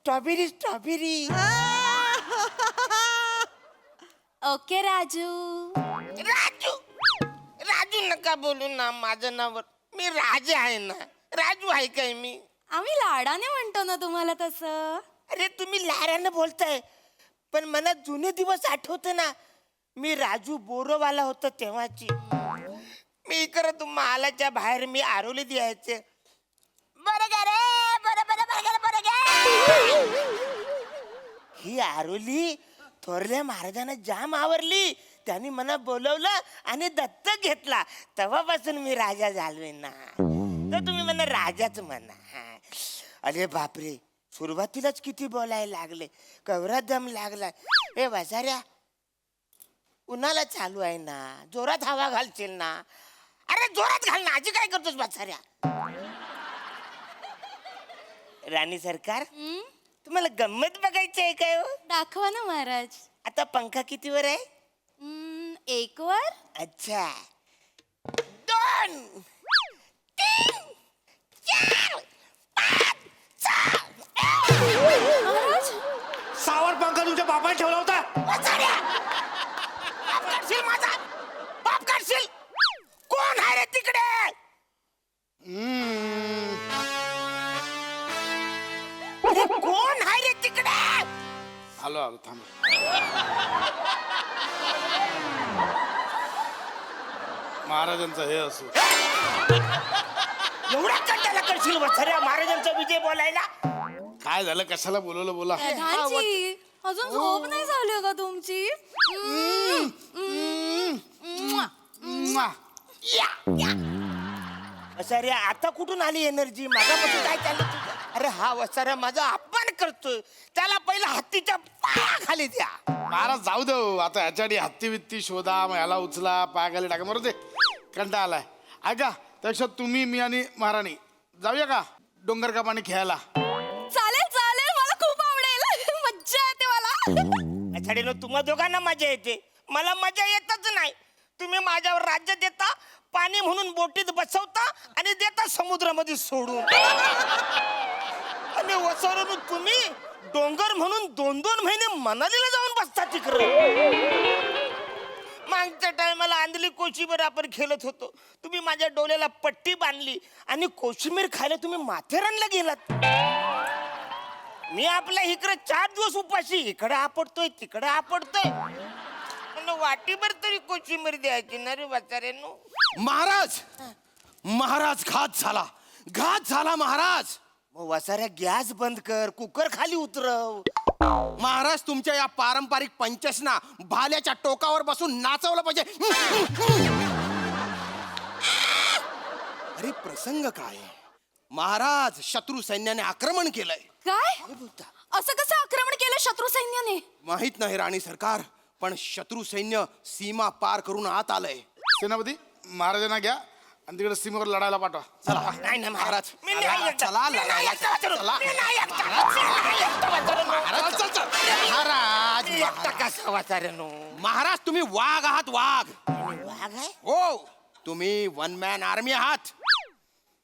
Strawberry strawberry. Okay Raju. Raju Raju नका बोलू ना माझं नाव. मी राजा आहे ना, राजू आहे काय मी? आम्ही लाडाने म्हणतो ना तुम्हाला तसं. अरे तुम्ही लाडाने बोलताय, पण मला जुने दिवस आठवते ना. मी राजू बोरोवाला होतो तेव्हाची. मी इकडं मालाच्या बाहेर मी आरोली द्यायचे. ही आरोली थोरल्या महाराजांना जाम आवरली. त्यांनी मला बोलवलं आणि दत्तक घेतला. तेव्हापासून मी राजा झालोय ना. तर तुम्ही मला राजाच म्हणा. अरे बापरे, सुरुवातीलाच किती बोलायला लागले. कवरा दम लागलाय. ए वासाऱ्या, उन्हाला चालू आहे ना, जोरात हवा घालशील ना. अरे जोरात घाल ना. आजी काय करतोस वासाऱ्या? राणी सरकार, तुम्हाला गंमत बघायची आहे काय हो? दाखवा ना महाराज. आता पंखा कितीवर आहे? 1 वर. अच्छा, 2 3 4 5 6. महाराज, सावर पंखा तुमच्या बापाने ठेवला होता. वासाऱ्या, बाप काढशील माझा, बाप काढशील. कोण आहे रे तिकडे? अरे कोण आहे रे तिकडे? आलो आलो थांब. महाराजांचं हे असो. एवढा कंटाळा करशील वत्सऱ्या महाराजांचा विजय बोलायला? काय झालं, कशाला बोलवलं बोला. प्रधानजी, अजून झोप नाही झाली का तुमची? वसाऱ्या, आता कुठून आली एनर्जी? माझ्यापासून काय चाललं तुझं? अरे हा वसाऱ्या माझा अपमान करतोय. त्याला पहिला हत्तीच्या पायाखाली द्या. महाराज जाऊ दे आता. ह्याच्यासाठी हत्ती वित्ती शोधा, मग ह्याला उचला, पायाखाली टाका. बरोबर ते कंटाळा आलाय. ऐका, त्यापेक्षा तुम्ही, मी आणि महाराणी जाऊया का डोंगर का पाणी खेळायला? चालेल चालेल, मला खूप आवडेल. मज्जा येते मला. त्याच्याकडे तुम्हा दोघांना मजा येते, मला मजा येतच नाही. तुम्ही माझ्यावर राज्य देता, पाणी म्हणून बोटीत बसवता आणि देता समुद्रामध्ये सोडून. आणि वसवरून तुम्ही डोंगर म्हणून 2-2 महिने मनालीला जाऊन बसता तिकडे. मागच्या टायमाला आंधली कोशिंबीर आपण खेळत होतो. तुम्ही माझ्या डोळ्याला पट्टी बांधली आणि कोशिंबीर खायला तुम्ही माथेरानला गेलात. मी आपल्या इकडे 4 दिवस उपाशी, इकडे आपडतोय तिकडे आपडतोय. वाटीभर तरी कोशिंबीर द्यायची ना रे वाचाऱ्यानो. महाराज, महाराज घात झाला, घात झाला महाराज. मग वसाऱ्या गॅस बंद कर, कुकर खाली उतरव. महाराज तुमच्या या पारंपरिक पंचसना भाल्याच्या टोकावर बसून नाचवलं पाहिजे. अरे प्रसंग काय महाराज, शत्रू सैन्याने आक्रमण केलंय. काय? असं कसं आक्रमण केलं शत्रू सैन्याने? माहित नाही राणी सरकार, पण शत्रू सैन्य सीमा पार करून आत आलंय. सेनापती, महाराजांना घ्या आणि तिकडे सीमेवर लढायला पाठवा. चला. नाही ना महाराज, मी चला, नाही एकटा. चला, मी नाही लढायला एकटा वाचलो. चला. मी नाही एकटा. मी नाही एकटा वाचलो. महाराज, चल, चल. महाराज, मी एकटा कसा वाचाऱ्यानो? महाराज तुम्ही वाघ आहात, वाघ. वाघ आहे? हो, तुम्ही 1 मॅन आर्मी आहात.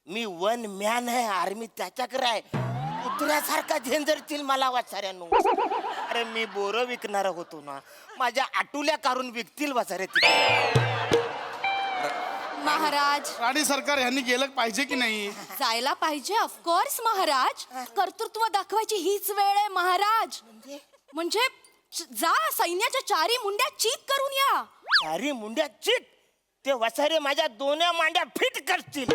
मी 1 मॅन आहे, आर्मी त्याच्याकडे आहे. कुत्र्यासारखा झेंजरतील मला वाचाऱ्यानो. अरे मी बोरं विकणार होतो ना, माझ्या आटुल्या काढून विकतील वाचारे तिकडे. महाराज, राणी सरकार यांनी गेलं पाहिजे की नाही? जायला पाहिजे ऑफकोर्स महाराज. कर्तृत्व दाखवायची हीच वेळ आहे महाराज. म्हणजे जा, सैन्याच्या 4 मुंड्या चीत करून या. अरे मुंड्या चिट, ते वसारे माझ्या 2 मांड्या फिट करतील.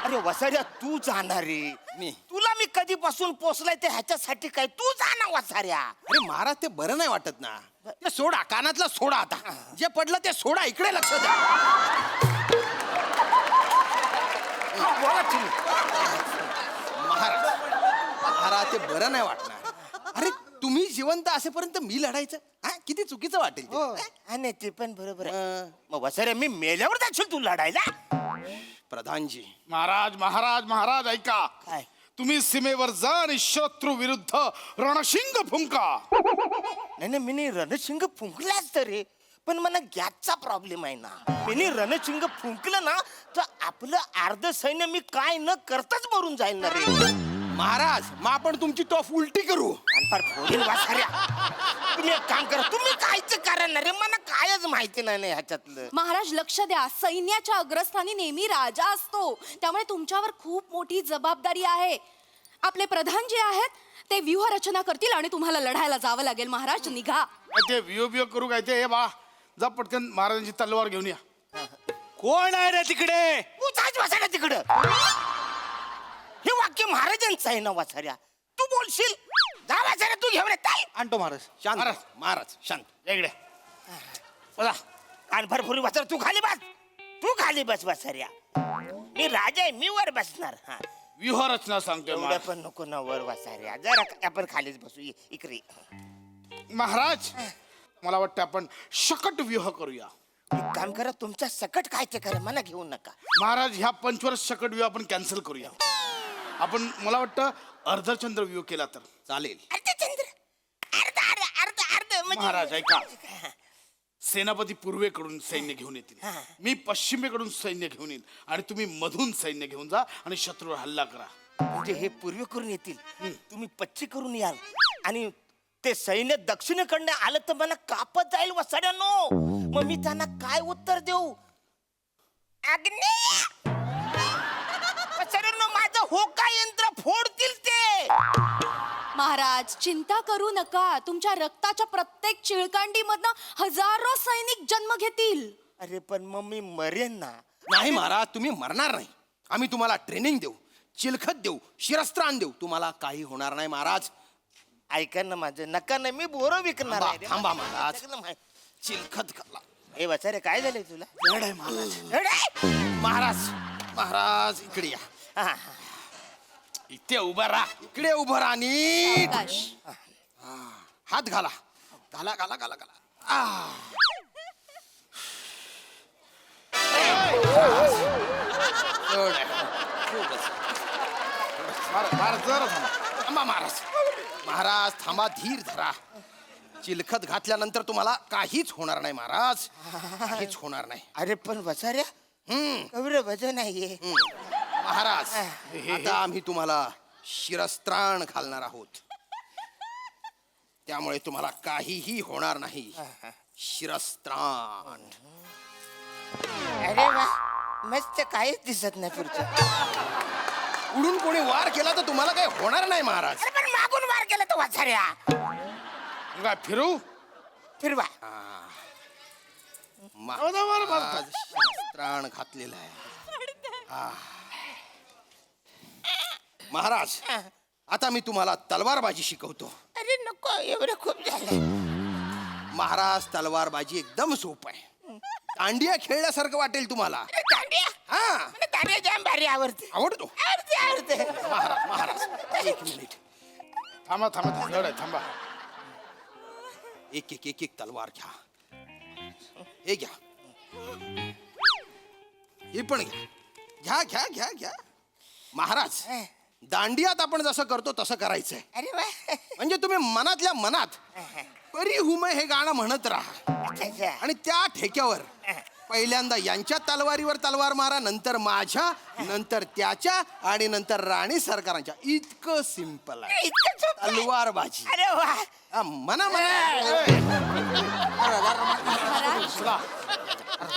अरे वसाऱ्या, तू जाणार रे. मी? तुला मी कधीपासून पोचलाय ते ह्याच्यासाठी काय? तू जा ना वसाऱ्या. अरे महाराज ते बरं नाही वाटत ना. ते सोडा, कानातलं सोडा. आता जे पडलं ते सोडा. इकडे लक्ष द्या. बोला तुम्ही. महाराज, महाराज ते बरं नाही वाटणार. अरे तुम्ही जिवंत असेपर्यंत मी लढायचं, हा किती चुकीचं वाटेल ते. हा नाही, ते पण बरोबर आहे. मग वसाऱ्या, मी मेल्यावर जाशील तू लढायला? प्रधानजी, महाराज महाराज महाराज ऐका. काय? तुम्ही सीमेवर जा आणि शत्रू विरुद्ध रणशिंग फुंका. नाही, मी रणशिंग फुंकलाच तर रे, पण मला गॅसचा प्रॉब्लेम आहे ना. मी रणशिंग फुंकलं ना तर आपलं अर्ध सैन्य मी काय न करताच मरून जाईल ना रे. महाराज मग आपण तुमची टॉफ उलटी करू. आणि फार फोडील वासाऱ्या. तुम्ही एक काम करा, तुम्ही कायच कारण रे, मला कायच माहिती नाही ना ह्याच्यातलं. महाराज लक्ष द्या, सैन्याच्या अग्रस्थानी नेहमी राजा असतो, त्यामुळे तुमच्यावर खूप मोठी जबाबदारी आहे. आपले प्रधान जे आहेत ते व्यूह रचना करतील आणि तुम्हाला लढायला जावं लागेल. महाराज निघा. ते वियो करू काय ते, हे बा जा पटकन महाराजांची तलवार घेऊन या. कोण आहे रे तिकडे? तू जाच वासाऱ्या तिकडं. हे वाक्य महाराजांचं आहे ना वासाऱ्या, तू बोलशील. जा वासाऱ्या, तू घेऊन येत. आणतो महाराज. शांत महाराज. महाराज शांत. या इकडे. बघा कान भरपूर वासर, तू खाली बस. तू खाली बस वासाऱ्या. मी राजा आहे, मी वर बसणार. हा व्यूहरचना सांगतोय एवढं महाराज. पण नको ना वर वासाऱ्या, जरा आपण खालीच बसू. इकडे महाराज मला वाटतं आपण शकट व्यूह करूया. एक काम करा, तुमच्या सकट काय ते करा, मला घेऊ नका. महाराज ह्या पंचवर्ष शकट व्यूह आपण कॅन्सल करूया. आपण मला वाटतं अर्धचंद्र व्यूह केला तर चालेल. अर्धचंद्र, अर्ध अर्ध अर्ध अर्ध म्हणजे महाराज ऐका, सेनापती पूर्वेकडून सैन्य घेऊन येतील, हा. मी पश्चिमेकडून सैन्य घेऊन येईल आणि तुम्ही मधून सैन्य घेऊन जा आणि शत्रूवर हल्ला करा. म्हणजे हे पूर्व करून येतील, तुम्ही पश्चिम करून याल आणि ते सैन्य दक्षिणेकडनं आलं तर मला कापत जाईल वसाड्यानो. मग मी त्यांना काय उत्तर देऊ? आग्नेय वसाड्यानो, माझं होका यंत्र फोडतील ते. महाराज चिंता करू नका, तुमच्या रक्ताच्या प्रत्येक चिळकांडीमधनं हजारो सैनिक जन्म घेतील. अरे पण मग मी मरेन ना. नाही महाराज, तुम्ही मरणार नाही. आम्ही तुम्हाला ट्रेनिंग देऊ, चिलखत देऊ, शिरस्त्राण देऊ, तुम्हाला काही होणार नाही महाराज. ऐका ना माझं, नका ना, मी बोरं विकणार आहे रे. थांबा महाराज. सगळं माहित. चिलखत खाल्ला. हे वसारे काय झालंय तुला? जड आहे महाराज. एवढं आहे? महाराज महाराज इकडे या. हा, हा. इथे उभा राहा. इकडे उभं राहा नीट. आकाश, हात घाला घाला घाला घाला घाला. जड आहे. खूपच. महाराज जरा थांबा. थांबा महाराज. महाराज थांबा, धीर धरा. चिलखत घातल्यानंतर तुम्हाला काहीच होणार नाही महाराज, काहीच होणार नाही. अरे पण वसाऱ्या कवरे वजन नाहीये. महाराज आता आम्ही तुम्हाला शिरस्त्राण घालणार आहोत, त्यामुळे तुम्हाला काहीही होणार नाही. शिरस्त्राण. अरे वा, मस्त काहीच दिसत नाही पुढचं. उडून कोणी वार केला तर तुम्हाला काही होणार नाही महाराज. अरे पण मागून वार केला तर वसाऱ्या. काय फिरू? फिरवा. महाराज शिरस्त्राण घातलेलं आहे. महाराज आता मी तुम्हाला तलवारबाजी शिकवतो. अरे नको, एवढं खूप झालं. महाराज तलवारबाजी एकदम सोप आहे. दांडिया खेळल्यासारखं वाटेल तुम्हाला. अरे दांडिया, हा मला दांडिया जाम भारी आवडते. आवडतो. आवडते आवडते. महाराज महाराज एक मिनिट. थांबा थांबा थांबा, जड आहे, थांबा. एक एक एक एक तलवार घ्या. हे घ्या, हे पण घ्या. घ्या घ्या घ्या घ्या. महाराज दांडियात आपण जसं करतो तसं करायचंय. अरे वा. म्हणजे तुम्ही मनातल्या मनात परी हुमे हे गाणं म्हणत राहा अच्छा. आणि त्या ठेक्यावर पहिल्यांदा यांच्या तलवारीवर तलवार मारा, नंतर माझ्या, नंतर त्याच्या आणि नंतर राणी सरकारांच्या. इतकं सिंपल आहे इतकं सोपं आहे. तलवारबाजी. अरे वा. मना मना.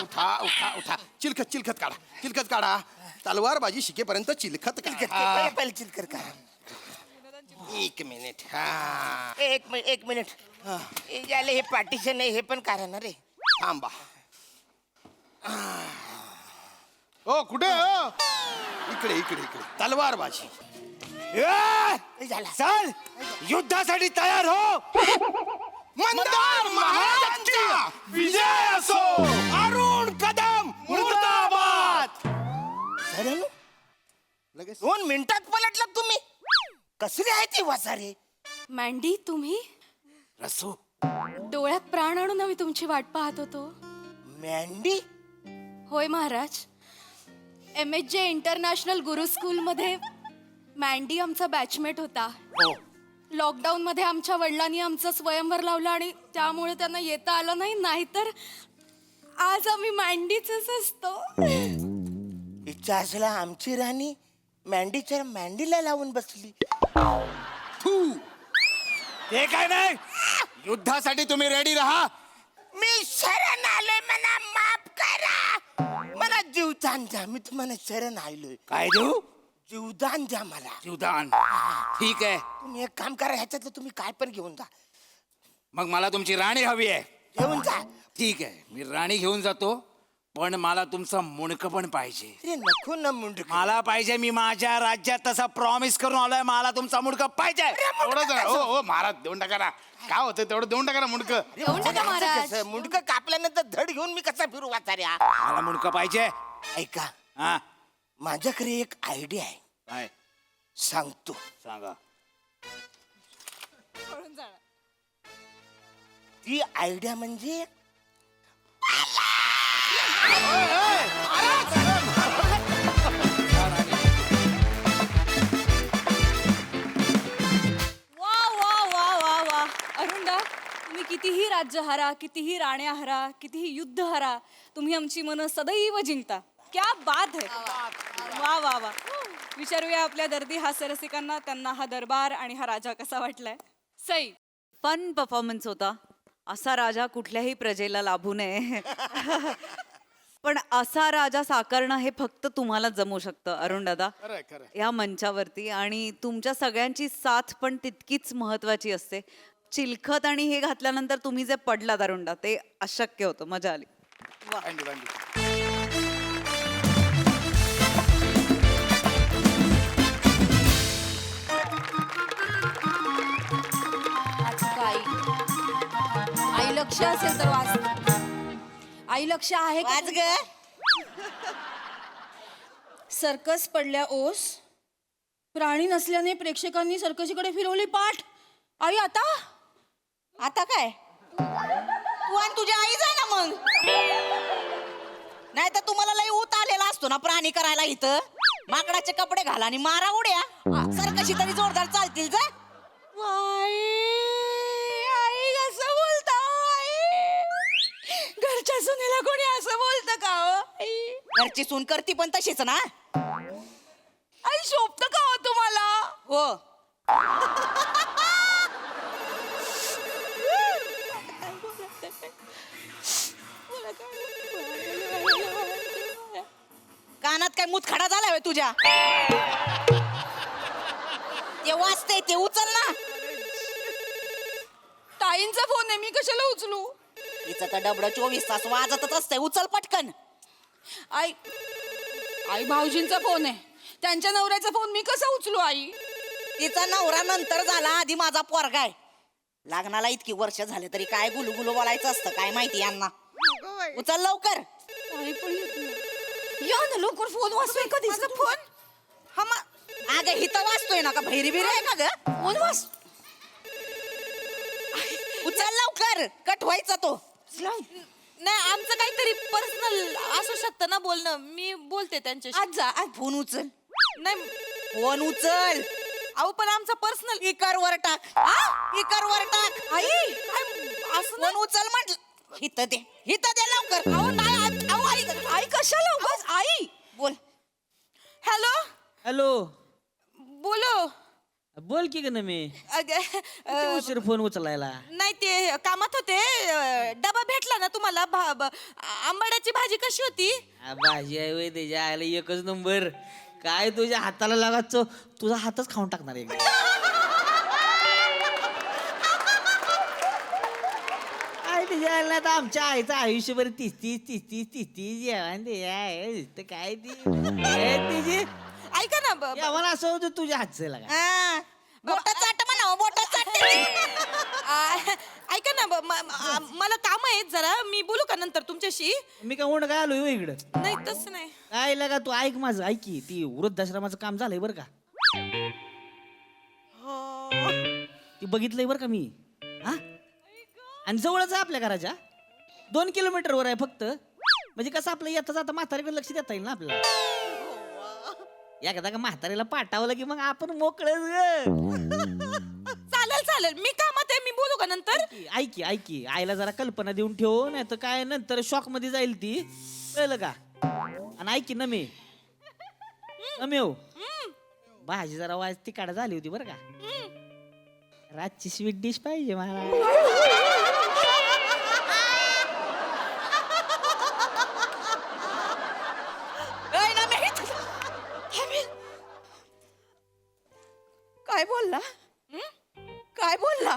उठा उठा उठा. चिलखत चिलखत काढा, चिलखत काढा. तलवारबाजी शिकेपर्यंत चिलखत काढा. पहिले पहिले चिलकर का. एक मिनिट. हा एक मिनिट. हे झाले, हे पार्टिशन आहे, हे पण करा ना रे. थांबा. हो कुठे हो? इकडे इकडे इकडे. तलवारबाजी. हे झाला. चल युद्धासाठी तयार हो. मंदार महाराजांचा विजय असो. अरुण कदम मुर्दाबाद. सर लगेच 2 मिनिटात पलटलात तुम्ही. कसले आहे ती वासारे? मँडी तुम्ही? रसू. डोळ्यात प्राण आणून आम्ही तुमची वाट पाहत होतो. मँडी? होय महाराज, MSJ इंटरनॅशनल गुरु स्कूलमध्ये मँडी आमचा बॅचमेट होता. लॉकडाऊन मध्ये आमच्या वडिलांनी आमचं स्वयंवर लावलं आणि त्यामुळे त्यांना येता आलं नाही, नाहीतर आज आम्ही मँडीच असतो. इच्छा असला आमची राणी मॅन्डीच्या मॅन्डीला लावून बसली. ते काय नाही, युद्धासाठी तुम्ही रेडी राहा. मी शरण आलोय, मला माफ करा. मला जीवदान द्या, मी तुम्हाला शरण आलोय. काय देऊ? जीवदान द्या मला. जीवदान. ठीक आहे, तुम्ही एक काम करा, ह्याच्यातलं तुम्ही काय पण घेऊन जा. मग मला तुमची राणी हवी आहे. घेऊन जा. ठीक आहे, मी राणी घेऊन जातो, पण मला तुमचं मुंडकं पण पाहिजे. अरे नको ना मुंडक. मला पाहिजे, मी माझ्या राज्यात तसा प्रॉमिस करून आलोय, मला तुमचा मुंडकं पाहिजे. एवढंच आहे. हो हो महाराज, देऊन टाका ना. काय होतं तेवढं देऊन टाका ना मुंडकं. देऊन टाका महाराज. मुंडक कापल्यानंतर धड घेऊन मी कसा फिरू वाचाऱ्या. मला मुंडकं पाहिजे. ऐका, हा माझ्याकडे एक आयडिया आहे, काय सांगतो. सांगा. ती आयडिया म्हणजे वा वा वा वा वा अरुणदा, तुम्ही कितीही राज्य हरा, कितीही राण्या हरा, कितीही युद्ध हरा, तुम्ही आमची मनं सदैव जिंकता. क्या बात है. वा वा वा. विचारूया आपल्या दर्दी हास्य रसिकांना, त्यांना हा दरबार आणि हा राजा कसा वाटलाय. सई. फन परफॉर्मन्स होता. असा राजा कुठल्याही प्रजेला लाभू नये. पण असा राजा साकारणं हे फक्त तुम्हाला जमू शकतं अरुण दादा, खरंय खरंय. या मंचावरती. आणि तुमच्या सगळ्यांची साथ पण तितकीच महत्वाची असते. चिलखत आणि हे घातल्यानंतर तुम्ही जे पडलात अरुणदा, ते अशक्य होतं. मजा आली. Thank you thank you. आई लक्ष असेल तर वाच. आई लक्ष आहे का? वाच ग. सर्कस पडल्या ओस, प्राणी नसल्याने प्रेक्षकांनी सर्कशीकडे फिरवली पाठ. आई आता आता काय तू आणि तुझी आई जाय ना मग. नाही तर तुम्हाला लई ऊत आलेला असतो ना प्राणी करायला इथं. माकडाचे कपडे घाला आणि मारा उड्या. सरकशी तरी जोरदार चालतील जा. आई कसं बोलता आई? घरच्या सुनेला कोणी असं बोलतं का हो आई? घरची सून करती पण तशीच ना. आई शोभत का हो तुम्हाला? हो कानात काय मुतखडा झालाय होय तुझ्या? ते वाचते ते उचल ना. ताईंचा फोन आहे, मी कशाला उचलू? तिचं तर डबडं 24 तास वाजतच असतंय. उचल पटकन. आई आई भाऊजींचा फोन आहे, त्यांच्या नवऱ्याचा फोन मी कसा उचलू आई? तिचा नवरा नंतर झाला, आधी माझा पोरगा आहे. लग्नाला इतकी वर्ष झाले तरी काय गुलुगुलू बोलायचं असतं काय माहिती यांना. उचल लवकर. आई पण येत नाही. या ना लवकर, फोन वाचतोय कधी फोन. हा मग अगं हिथं वाचतोय ना का भैरी बिरी आहे का ग? फोन वाच. उचल लवकर, कट व्हायचा तो. नाही, आमचं काहीतरी पर्सनल असू शकतं ना बोलणं. मी बोलते त्यांच्याशी. आज जा आज. फोन उचल. नाही फोन उचल. अहो पण आमचा पर्सनल. स्पीकर वर टाक. स्पीकर वर टाक. आई काय असं फोन उचल म्हटलं. हिथं दे, हिथं दे लवकर. अहो नाही अहो आई कशाला उगाच आई. बोल. हॅलो हॅलो, बोलो. बोल की ग मी. किती उशीर फोन उचलायला. नाही ते कामात होते. डबा भेटला ना तुम्हाला? आंबाड्याची भाजी कशी होती? भाजी आहे वय त्याच्या आयला एकच नंबर. काय तुझ्या हाताला लागाच, तुझा हातच खाऊन टाकणार आहे. काय तुझ्या आयला आता आमच्या आईचं आयुष्यभर 30 जेवण ते काय तिची ऐका ना जेवण असं होतं तुझ्या हातचं लागा. बोटा चाट म्हणा, बोटा चाट. ऐका ना मला काम आहेत जरा. मी बोलू का नंतर तुमच्याशी? मी काय म्हणून काय आलोय इकडं? नाही तसं नाही. काय लागा तू ऐक माझं, ऐक की ती वृद्धाश्रमाचं काम झालंय बरं का. ती बघितलंय बरं का मी. हा, आणि जवळच आहे आपल्या घराच्या. 2 किलोमीटरवर आहे फक्त. म्हणजे कसं आपलं येता जाता म्हातारीकडे लक्ष देता येईल ना आपल्याला. एकदा का म्हातारीला पाठावलं की मग आपण मोकळच. चालेल चालेल, मी कामात आहे. मी बोलू का नंतर? ऐक की आईला जरा कल्पना देऊन ठेव, नाही तर काय नंतर शॉक मध्ये जाईल ती, कळलं का. आणि ऐक की नमे हो, भाजी जरा वाज तिकाड झाली होती बरं का. रातची स्वीट डिश पाहिजे मला. काय बोलला काय बोलला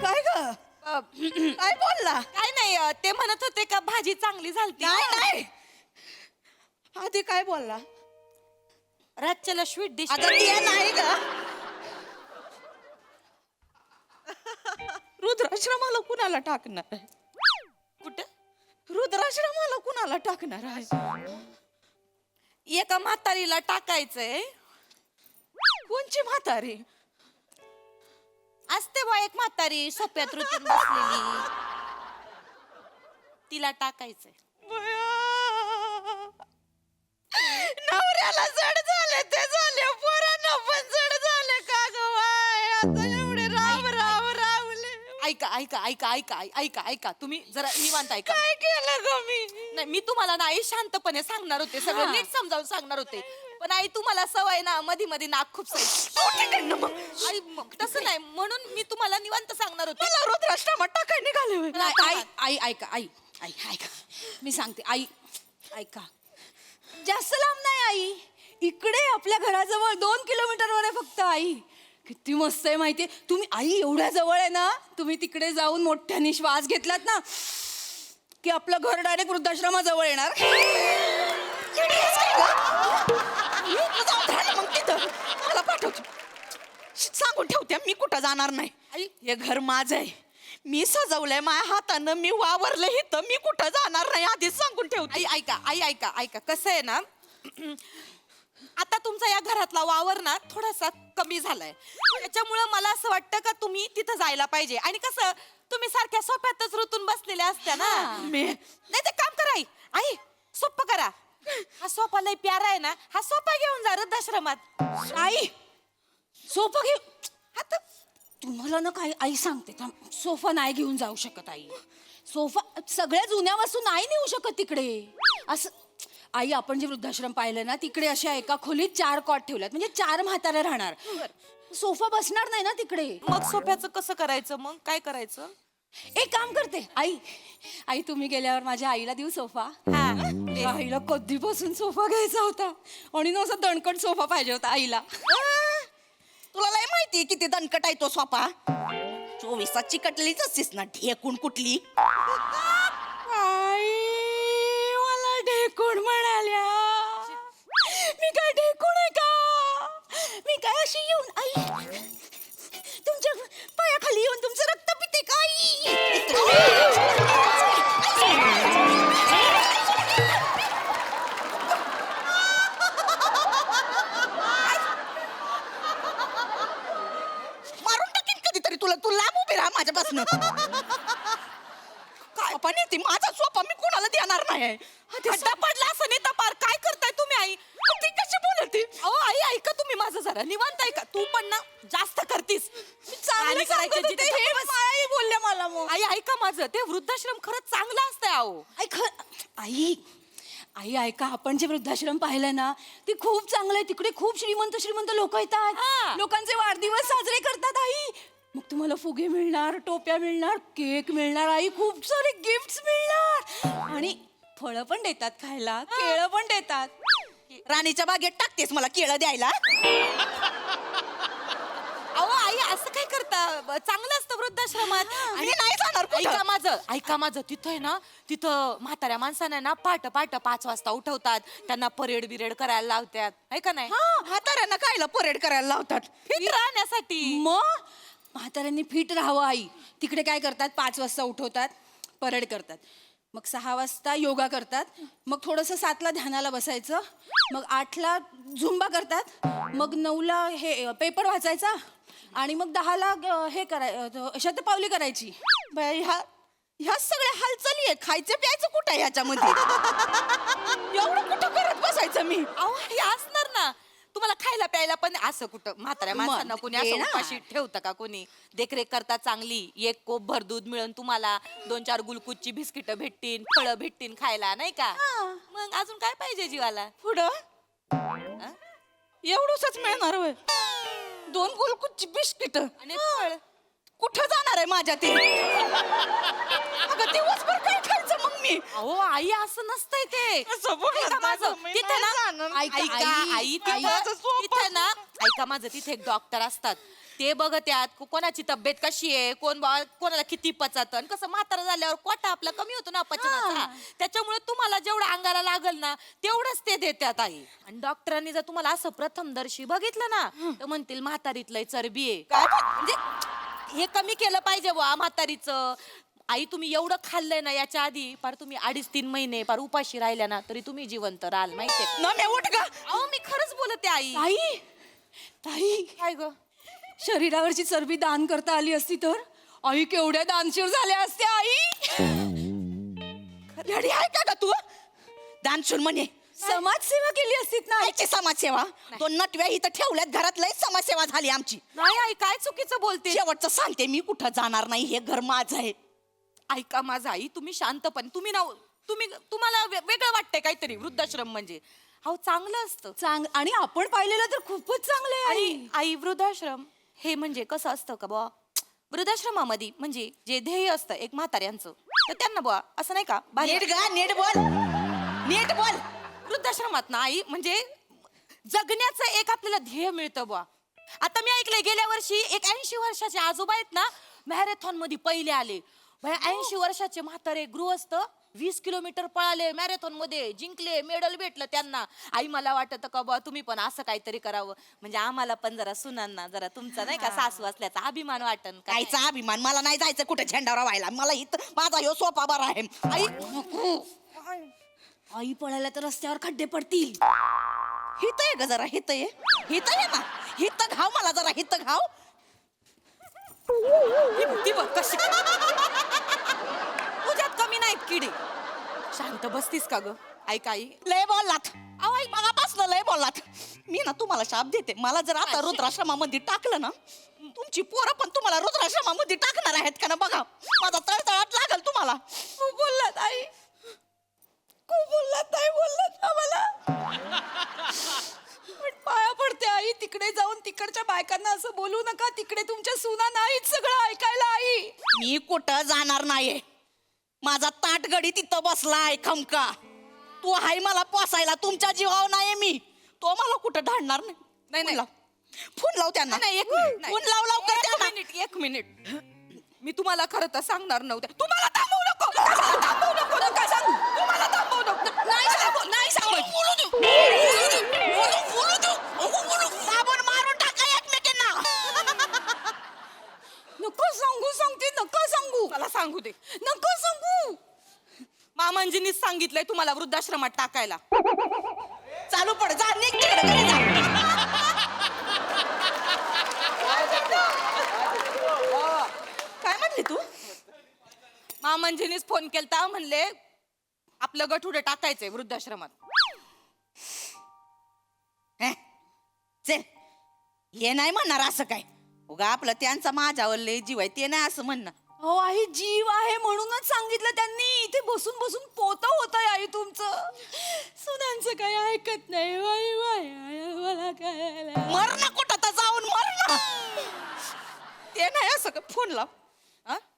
काय ग काय बोलला काय नाही ते म्हणत होते का भाजी चांगली झालती. नाही आधी काय बोलला रातच्याला स्वीट डिश. अगं ते नाही ग रुद्राश्रमाला कुणाला टाकणार आहे कुठं रुद्राश्रमाला कुणाला टाकणार आहे एका म्हातारीला टाकायचंय. कोणची म्हातारी असते बा एक म्हातारी सोप्यात रुतून बसलेली, तिला टाकायचंय. नवऱ्याला जड झाले ते झाले पोरांना पण जड झाले का ग बाय? आता एवढे राम राम रावले ऐका ऐका ऐका ऐका ऐका ऐका तुम्ही जरा निवांत ऐका. काय केलं ग मी नाही मी तुम्हाला नाही शांतपणे सांगणार होते, सगळं नीट समजावून सांगणार होते, पण आई तुम्हाला सवय ना मध्ये मध्ये नाक खूप आई मग तसं नाही म्हणून मी तुम्हाला निवांत सांगणार होते. मला रुद्राश्रमात टाकाय निघाले होय. नाही, आई आई ऐका आई आई ऐका मी सांगते आई ऐका. जास्त लांब नाही आई, इकडे आपल्या घराजवळ 2 किलोमीटरवर आहे फक्त. आई किती मस्त आहे माहितीये तुम्ही. आई एवढ्या जवळ आहे ना, तुम्ही तिकडे जाऊन मोठ्याने श्वास घेतलात ना की आपलं घर डायरेक्ट वृद्धाश्रमाजवळ येणार. मग तिथं मला पाठवतो सांगून ठेवते मी कुठं जाणार नाही. आई हे घर माझं आहे, मी सजवलंय माझ्या हातानं, मी वावरलं इथं, मी कुठं जाणार नाही आधीच सांगून ठेवते. आई ऐका आई ऐका ऐका कसं आहे ना आता तुमचा या घरातला वावर ना थोडासा कमी झालाय, त्याच्यामुळं मला असं वाटतं का तुम्ही तिथं जायला पाहिजे. आणि कसं तुम्ही सारख्या सोप्यातच रुतून बसलेल्या असत्या ना. नाही ते काम करा आई आई सोपं करा. हा सोफा लय प्यारा आहे ना, हा सोफा घेऊन जा वृद्धाश्रमात. आई सोफा घेऊ आता तुम्हाला ना काही आई सांगते थांब. सोफा नाही घेऊन जाऊ शकत आई. सोफा सगळ्या जुन्या वस्तू नाही नेऊ शकत तिकडे. असं आई आपण जे वृद्धाश्रम पाहिलं ना तिकडे अशा एका खोलीत 4 कॉट ठेवल्यात, म्हणजे 4 म्हातारे राहणार. सोफा बसणार नाही ना तिकडे. मग सोफ्याचं कसं करायचं, मग काय करायचं? एक काम करते आई, आई तुम्ही गेल्यावर माझ्या आईला देऊ सोफा. आईला कधीपासून सोफा घ्यायचा होता आणि ना असा दणकट सोफा पाहिजे होता आईला. तुला लय माहिती किती दणकट आहे तो सोपा. 24 चिकटलीच असतीस ना ढेकून कुठली. आई मला ढेकूण म्हणाल्या. मी काय ढेकूण आहे का? मी काय अशी येऊन आई तुमच्या पायाखाली येऊन तुमचं रक्त पिते का मारून टाकीन कधीतरी तुला. तू लांब उभी राहा माझ्यापासून. काय पण येते माझा सोपा मी कोणाला देणार नाही. खड्डा पडला असं नाही तपार. काय करताय तुम्ही आई? ती कशी बोलते? अहो आई ऐका तुम्ही माझं जरा निवांत ऐका. तू पण ना जास्त करतीस. चांगलं सांगत होते हे आई बोलल्या मला. मग आई ऐका माझं, ते वृद्धाश्रम खरंच चांगलं असतंय अहो. आई आई ऐका आपण जे वृद्धाश्रम पाहिलं ना ते खूप चांगलं आहे. तिकडे खूप श्रीमंत लोक येतात, लोकांचे वाढदिवस साजरे करतात. आई मग तुम्हाला फुगे मिळणार, टोप्या मिळणार, केक मिळणार, आई खूप सारे गिफ्ट्स मिळणार आणि फळं पण देतात खायला, केळं पण देतात. राणीच्या बागेत टाकतेस मला केळं द्यायला. अहो आई असं काय करता? चांगलं असतं वृद्धाश्रमात. मी नाही जाणार कुठं. ऐका माझं तिथं आहे ना, तिथं म्हाताऱ्या माणसांना ना पाट 5 वाजता उठवतात, त्यांना परेड बिरेड करायला लावतात, आहे का नाही? म्हाताऱ्यांना कायला परेड करायला लावतात? फिट राहण्यासाठी. मग म्हाताऱ्यांनी फिट राहावं आई. तिकडे काय करतात 5 वाजता उठवतात, परेड करतात, मग 6 वाजता योगा करतात, मग थोडंसं 7ला ध्यानाला बसायचं, मग 8ला झुंबा करतात, मग 9ला हे पेपर वाचायचा आणि मग 10ला हे करायचं शतपावली करायची. बाई ह्या सगळ्या हालचाली आहे. खायचं प्यायचं कुठं आहे ह्याच्यामध्ये? एवढं कुठं करत बसायचं मी? अहो हे असणार ना, तुम्हाला खायला प्यायला पण असं कुठं म्हाताऱ्या माणसांना कोणी असं येणार. उपाशी ठेवतं का कोणी? देखरेख करता चांगली, 1 कोप भर दूध मिळून तुम्हाला 2-4 गुलकुच्ची बिस्किट भेटतील, फळं भेटतील खायला, नाही का? मग अजून काय पाहिजे जीवाला? पुढं एवढंच मिळणार होय 2 गुलकुची बिस्किट आणि फळ कुठं जाणार आहे माझ्या ते अगं दिवसभर काय खायचं मग मी अहो आई असं नसतंय ते ऐका माझं, तिथे ना ऐका आई तिथे ना ऐका माझं तिथे एक डॉक्टर असतात ते बघत्यात कोणाची तब्येत कशी आहे कोणाला किती पचत आणि कसं म्हातारा झाल्यावर कोटा आपला कमी होतो ना पचनाचा त्याच्यामुळे तुम्हाला जेवढं अंगाला लागल ना तेवढंच ते देतात आई आणि डॉक्टरांनी जर तुम्हाला असं प्रथमदर्शी बघितलं ना तर म्हणतील म्हातारीतलंय चरबी आहे म्हणजे हे कमी केलं पाहिजे बुवा म्हातारीचं आई तुम्ही एवढं खाल्लंय ना याच्या आधी पार तुम्ही 2.5-3 महिने पार उपाशी राहिल्या ना तरी तुम्ही जिवंत राहाल माहितीये ना मी उठ ग अहो मी खरंच बोलते आई ताई ताई काय ग शरीरावरची चरबी दान करता आली असती तर आई केवढ्या दानशूर झाल्या असत्या आई रेडी आहे का ग तू दानशूर म्हणे समाजसेवा केली असतीत ना आईची समाजसेवा 2 नटव्या इथं ठेवल्यात घरात लय समाजसेवा झाली आमची नाही आई काय चुकीचं बोलते शेवटचं सांगते मी कुठं जाणार नाही हे घर माझं आहे ऐका माझा आई तुम्ही शांतपणे तुम्हाला वेगळं वाटतंय काहीतरी वृद्धाश्रम म्हणजे अहो चांगलं असतं आणि आपण पाहिलेलं तर खूपच चांगलं आहे आई आणि आई वृद्धाश्रम हे म्हणजे कसं असतं का बुवा वृद्धाश्रमामध्ये म्हणजे जे ध्येय असतं एक म्हाताऱ्यांचं तर त्यांना बुवा असं नाही का नीट बोल नीट बोल वृद्धाश्रमात ना आई म्हणजे जगण्याचं एक आपल्याला ध्येय मिळतं बुवा आता मी ऐकलंय गेल्या वर्षी एक 80 वर्षाचे आजोबा आहेत ना मॅरेथॉन मध्ये पहिले आले 80 वर्षाचे म्हातारे गृहस्थ 20 किलोमीटर पळाले मॅरेथॉन मध्ये जिंकले मेडल भेटलं त्यांना आई मला वाटत का बा तुम्ही पण असं काहीतरी करावं म्हणजे आम्हाला पण जरा सुनांना जरा तुमचा नाही का सासू असल्याचा अभिमान वाटन का कायचा अभिमान मला नाही जायचं कुठे झेंडावर व्हायला मला इथं माझा ह्यो सोपा बरा आहे आई आई पळायला तर रस्त्यावर खड्डे पडतील हित आहे ग जरा हित आहे ना हित घाव मला जरा हित घाव ती बघ कशी तुझ्यात कमी नाहीत किडे शांत बसतीस का ग ऐक आई लय बोललात आई मगापासनं लय बोललात मी ना तुम्हाला शाप देते मला जर आता रुद्राश्रमामध्ये टाकलं ना तुमची पोरं पण तुम्हाला रुद्राश्रमामध्ये टाकणार आहेत का ना बघा माझा तळतळाट लागल तुम्हाला खूप बोललात आई खूप बोललात नाही बोललात आम्हाला पण पाया पडते आई तिकडे जाऊन तिकडच्या बायकांना असं बोलू नका तिकडे तुमच्या सुना नाहीत सगळं ऐकायला आई मी कुठं जाणार नाहीये माझा ताटगडी तिथं बसलाय खमका तू हाय मला पोसायला तुमच्या जीवावर नाहीये मी तो मला कुठं धाडणार नाही फोन लाव त्यांना फोन लाव लवकर त्यांना. एक मिनिट मी तुम्हाला खरं तर सांगणार नव्हते तुम्हाला थांबवू नको कशाला थांबवू नको नका सांगू तुम्हाला थांबवू नको नाही सांगत साबण मारून टाका एकमेकींना नको सांगू सांगते नको सांगू मला सांगू दे नको सांगू मामांजीनीच सांगितलंय तुम्हाला वृद्धाश्रमात टाकायला चालू पड जा निघ तिकडे घरी जा. काय म्हणली तू मामांजीनीच फोन केलता म्हणले आपलं गठुडं टाकायचंय वृद्धाश्रमात चल हे नाही म्हणणार असं काय उगा आपलं त्यांचा माझ्यावर लय जीव आहे ते नाही असं म्हणणं हो आई जीव आहे म्हणूनच सांगितलं त्यांनी इथे बसून बसून पोत होत आई तुमचं सुनांचं काही ऐकत नाही वाई वाई मला काय मर ना कुठं तर जाऊन मर ना ते नाही असं फोन लाव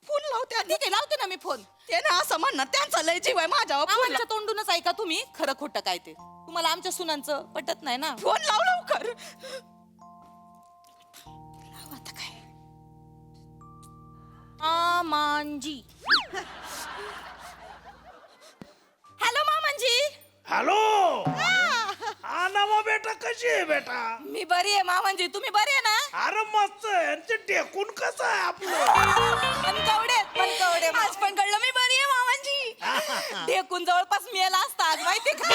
फोन लाव त्या ठीक आहे लावते ना मी फोन ते ना असं म्हणणार त्यांचा लय जीव आहे माझ्यावर फोन आमच्या तोंडूनच ऐका तुम्ही खरं खोटं काय ते तुम्हाला आमच्या सुनांचं पटत नाही ना फोन लाव लवकर आता काय मामांजी हॅलो मामांजी हॅलो हा नवा बेटा कशी आहे बेटा मी बरी आहे मामांजी तुम्ही बरी आहे ना अरे मस्त यांचे टेकून कसं आहे आपलं मनकवडे आज पण कळलं मी बरी आहे मामांजी ढेकून जवळपास मिळाला असता आज माहिती का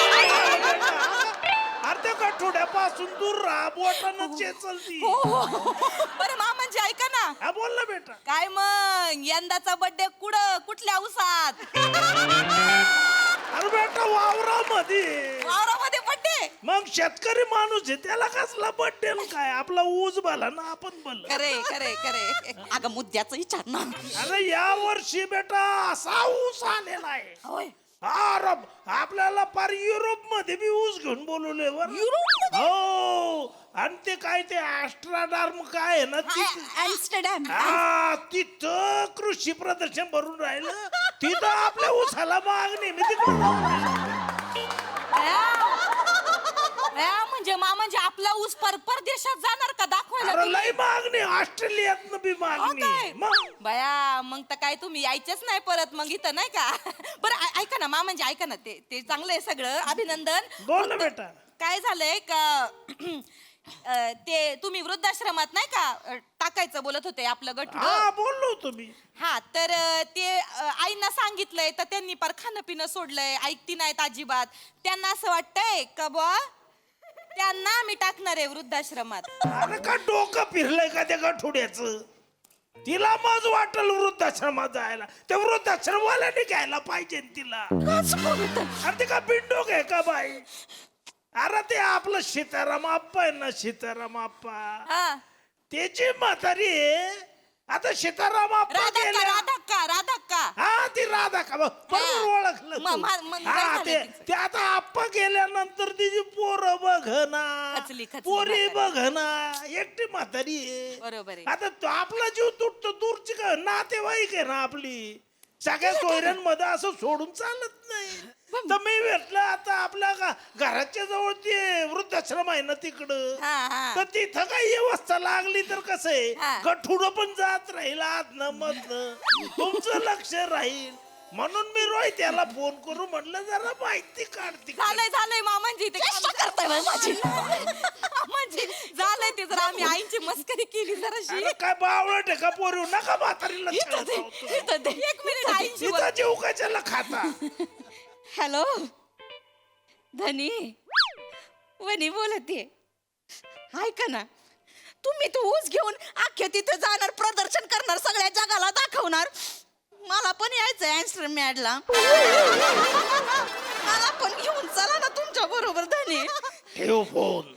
अरे त्या गठोड्यापासून दूर राहा बोटानं चेचलती बरं मामांजी ऐका ना हा बोल ना बेटा काय मग यंदाचा बर्थडे कुठल्या उसात अरे बेटा वावरामध्ये वावरामध्ये बर्थडे मग शेतकरी माणूस आहे त्याला कसला बड्डे काय आपला ऊस भला ना आपण भल खरे अगं मुद्द्याचं विचार ना अरे या वर्षी बेटा असा ऊस आलेला आहे होय आपल्याला पार युरोप मध्ये बी ऊस घेऊन बोलवले हो. आणि ते काय ते ॲस्ट्राडार्म काय आहे ना ॲम्स्टरडॅम तिथं कृषी प्रदर्शन भरून राहिलं. तिथं आपल्या ऊसाला मागणी मी तिकडं म्हणजे म्हणजे आपला ऊस परदेशात जाणार का दाखवायला लय मागणी ऑस्ट्रेलियात बी मागणी बया. मग तर काय तुम्ही यायचेच नाही परत मग इथं नाही का. बरं ऐका ना म्हणजे ऐका ना ते चांगलं आहे सगळं, अभिनंदन. बोल ना बेटा. काय झालंय का ते तुम्ही वृद्धाश्रमात नाही का टाकायचं बोलत होते आपलं गठुड. बोललो तुम्ही. हा तर ते आईना सांगितलंय तर त्यांनी पार खाणं पिणं सोडलंय, ऐकती नाहीत अजिबात. त्यांना असं वाटतंय का बुवा त्यांना मी टाकणार आहे वृद्धाश्रमात. अरे का डोकं फिरलंय का त्या गठुड्याचं. तिला मज वाटल वृद्धाश्रमात जायला, त्या वृद्धाश्रमवाल्याने घ्यायला पाहिजे तिला. अरे ते का बिंडोक आहे का बाई. अरे ते आपलं सीताराम आप्पा आहे ना, सीताराम आप्पा त्याची म्हातारी आहे. आता सीताराम आप्पा राधा हा ती राधा का बरोबर ओळखलं. हा ते आता आप्पा गेल्यानंतर तिची पोरं बघना, पोरी बघना, एकटी म्हातारी आहे. बरोबर. आता आपला जीव तुटतो, दूरची का नातेवाईक आहे ना आपली. सगळ्या सोयऱ्यांमध्ये असं सोडून चालत नाही. तर मी भेटलं आता आपल्या घराच्या जवळ ते वृद्धाश्रम आहे ना तिकडं, तर तिथं काही व्यवस्था लागली तर कसं आहे गठुडं पण जात राहील आतनं मधनं, तुमचं लक्ष राहील. म्हणून मी रोहित याला फोन करू म्हटलं जरा माहिती काढते. झालंय मामांजी ते करताय माझी मामांजी झालंय ते जरा आम्ही आईची मस्करी केली जराशी. काय बावळट आहे का पोरी नका म्हातारीला. एक मिनिट आईची जीव कशाला खाता. हॅलो धनी वनी बोलते. ऐका ना तुम्ही तो ऊस घेऊन अख्ख्या तिथे जाणार, प्रदर्शन करणार, सगळ्या जगाला दाखवणार. मला पण यायचंय ॲम्स्टरडॅमला. मला पण घेऊन चला ना तुमच्या बरोबर धनी. ठेव फोन.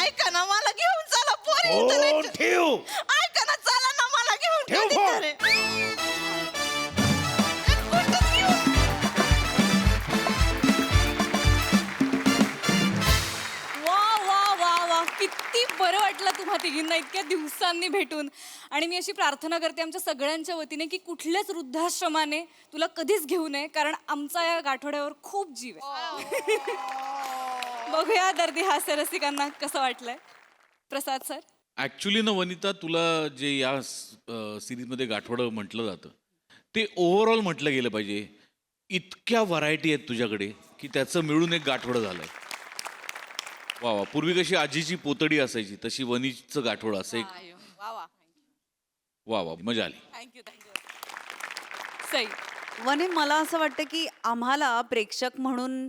ऐका ना मला घेऊन चला फोन ठेव. ऐका ना चला ना मला घेऊन ठेव फोन. वा किती बरं वाटलं तुम्हा तिघींना इतक्या दिवसांनी भेटून. आणि मी अशी प्रार्थना करते आमच्या सगळ्यांच्या वतीने की कुठल्याच वृद्धाश्रमाने तुला कधीच घेऊ नये, कारण आमचा या गाठोड्यावर खूप जीव आहे. बघूया दर्दी हास्य रसिकांना कसं वाटलंय. प्रसाद सर. ऍक्च्युली ना वनिता, तुला जे या सिरीजमध्ये गाठोडं म्हटलं जातं ते ओव्हरऑल म्हटलं गेलं पाहिजे. इतक्या व्हरायटी आहेत तुझ्याकडे की त्याचं मिळून एक गाठोडं झालंय. वा वा. पूर्वी कशी आजीची पोतडी असायची तशी वनीचं गाठोडं असं एक. वा वा मजा आली. थँक्यू. सई. वने मला असं वाटतं की आम्हाला प्रेक्षक म्हणून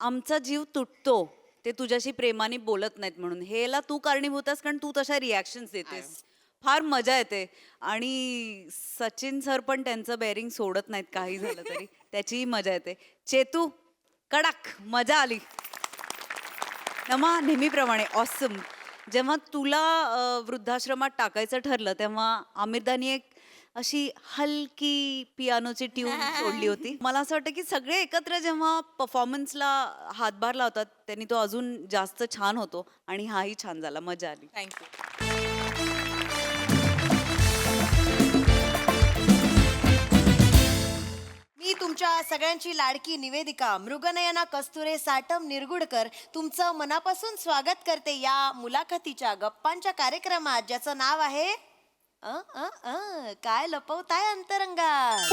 आमचा जीव तुटतो ते तुझ्याशी प्रेमाने बोलत नाहीत म्हणून. हेला तू कारणीभूत आहेस, कारण तू तशा रिॲक्शन्स देतेस. फार मजा येते. आणि सचिन सर पण त्यांचं बेअरिंग सोडत नाहीत काही झालं तरी, त्याचीही मजा येते. चेतू कडक मजा आली. नमा नेहमीप्रमाणे ऑसम. जेव्हा तुला वृद्धाश्रमात टाकायचं ठरलं तेव्हा आमिरदानी एक अशी हलकी पियानोची ट्यून सोडली होती. मला असं वाटतं की सगळे एकत्र जेव्हा परफॉर्मन्सला हातभार लावतात त्यांनी तो अजून जास्त छान होतो. आणि हाही छान झाला, मजा आली. थँक्यू. मी तुमच्या सगळ्यांची लाडकी निवेदिका मृगनयना कस्तुरे साटम निरगुडकर तुमचं मनापासून स्वागत करते या मुलाखतीच्या गप्पांच्या कार्यक्रमात, ज्याचं नाव आहे काय लपवताय अंतरंगात.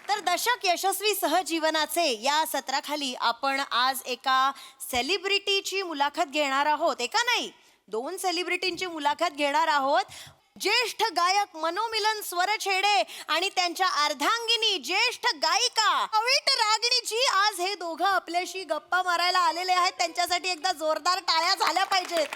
तर दशक यशस्वी सहजीवनाचे या सत्राखाली आपण आज एका सेलिब्रिटीची मुलाखत घेणार आहोत. एका नाही, 2 सेलिब्रिटींची मुलाखत घेणार आहोत. ज्येष्ठ गायक मनोमिलन स्वरछेडे आणि त्यांच्या अर्धांगिनी ज्येष्ठ गायिका अविट रागिणीजी आज हे दोघं आपल्याशी गप्पा मारायला आलेले आहेत. त्यांच्यासाठी एकदा जोरदार टाळ्या झाल्या पाहिजेत.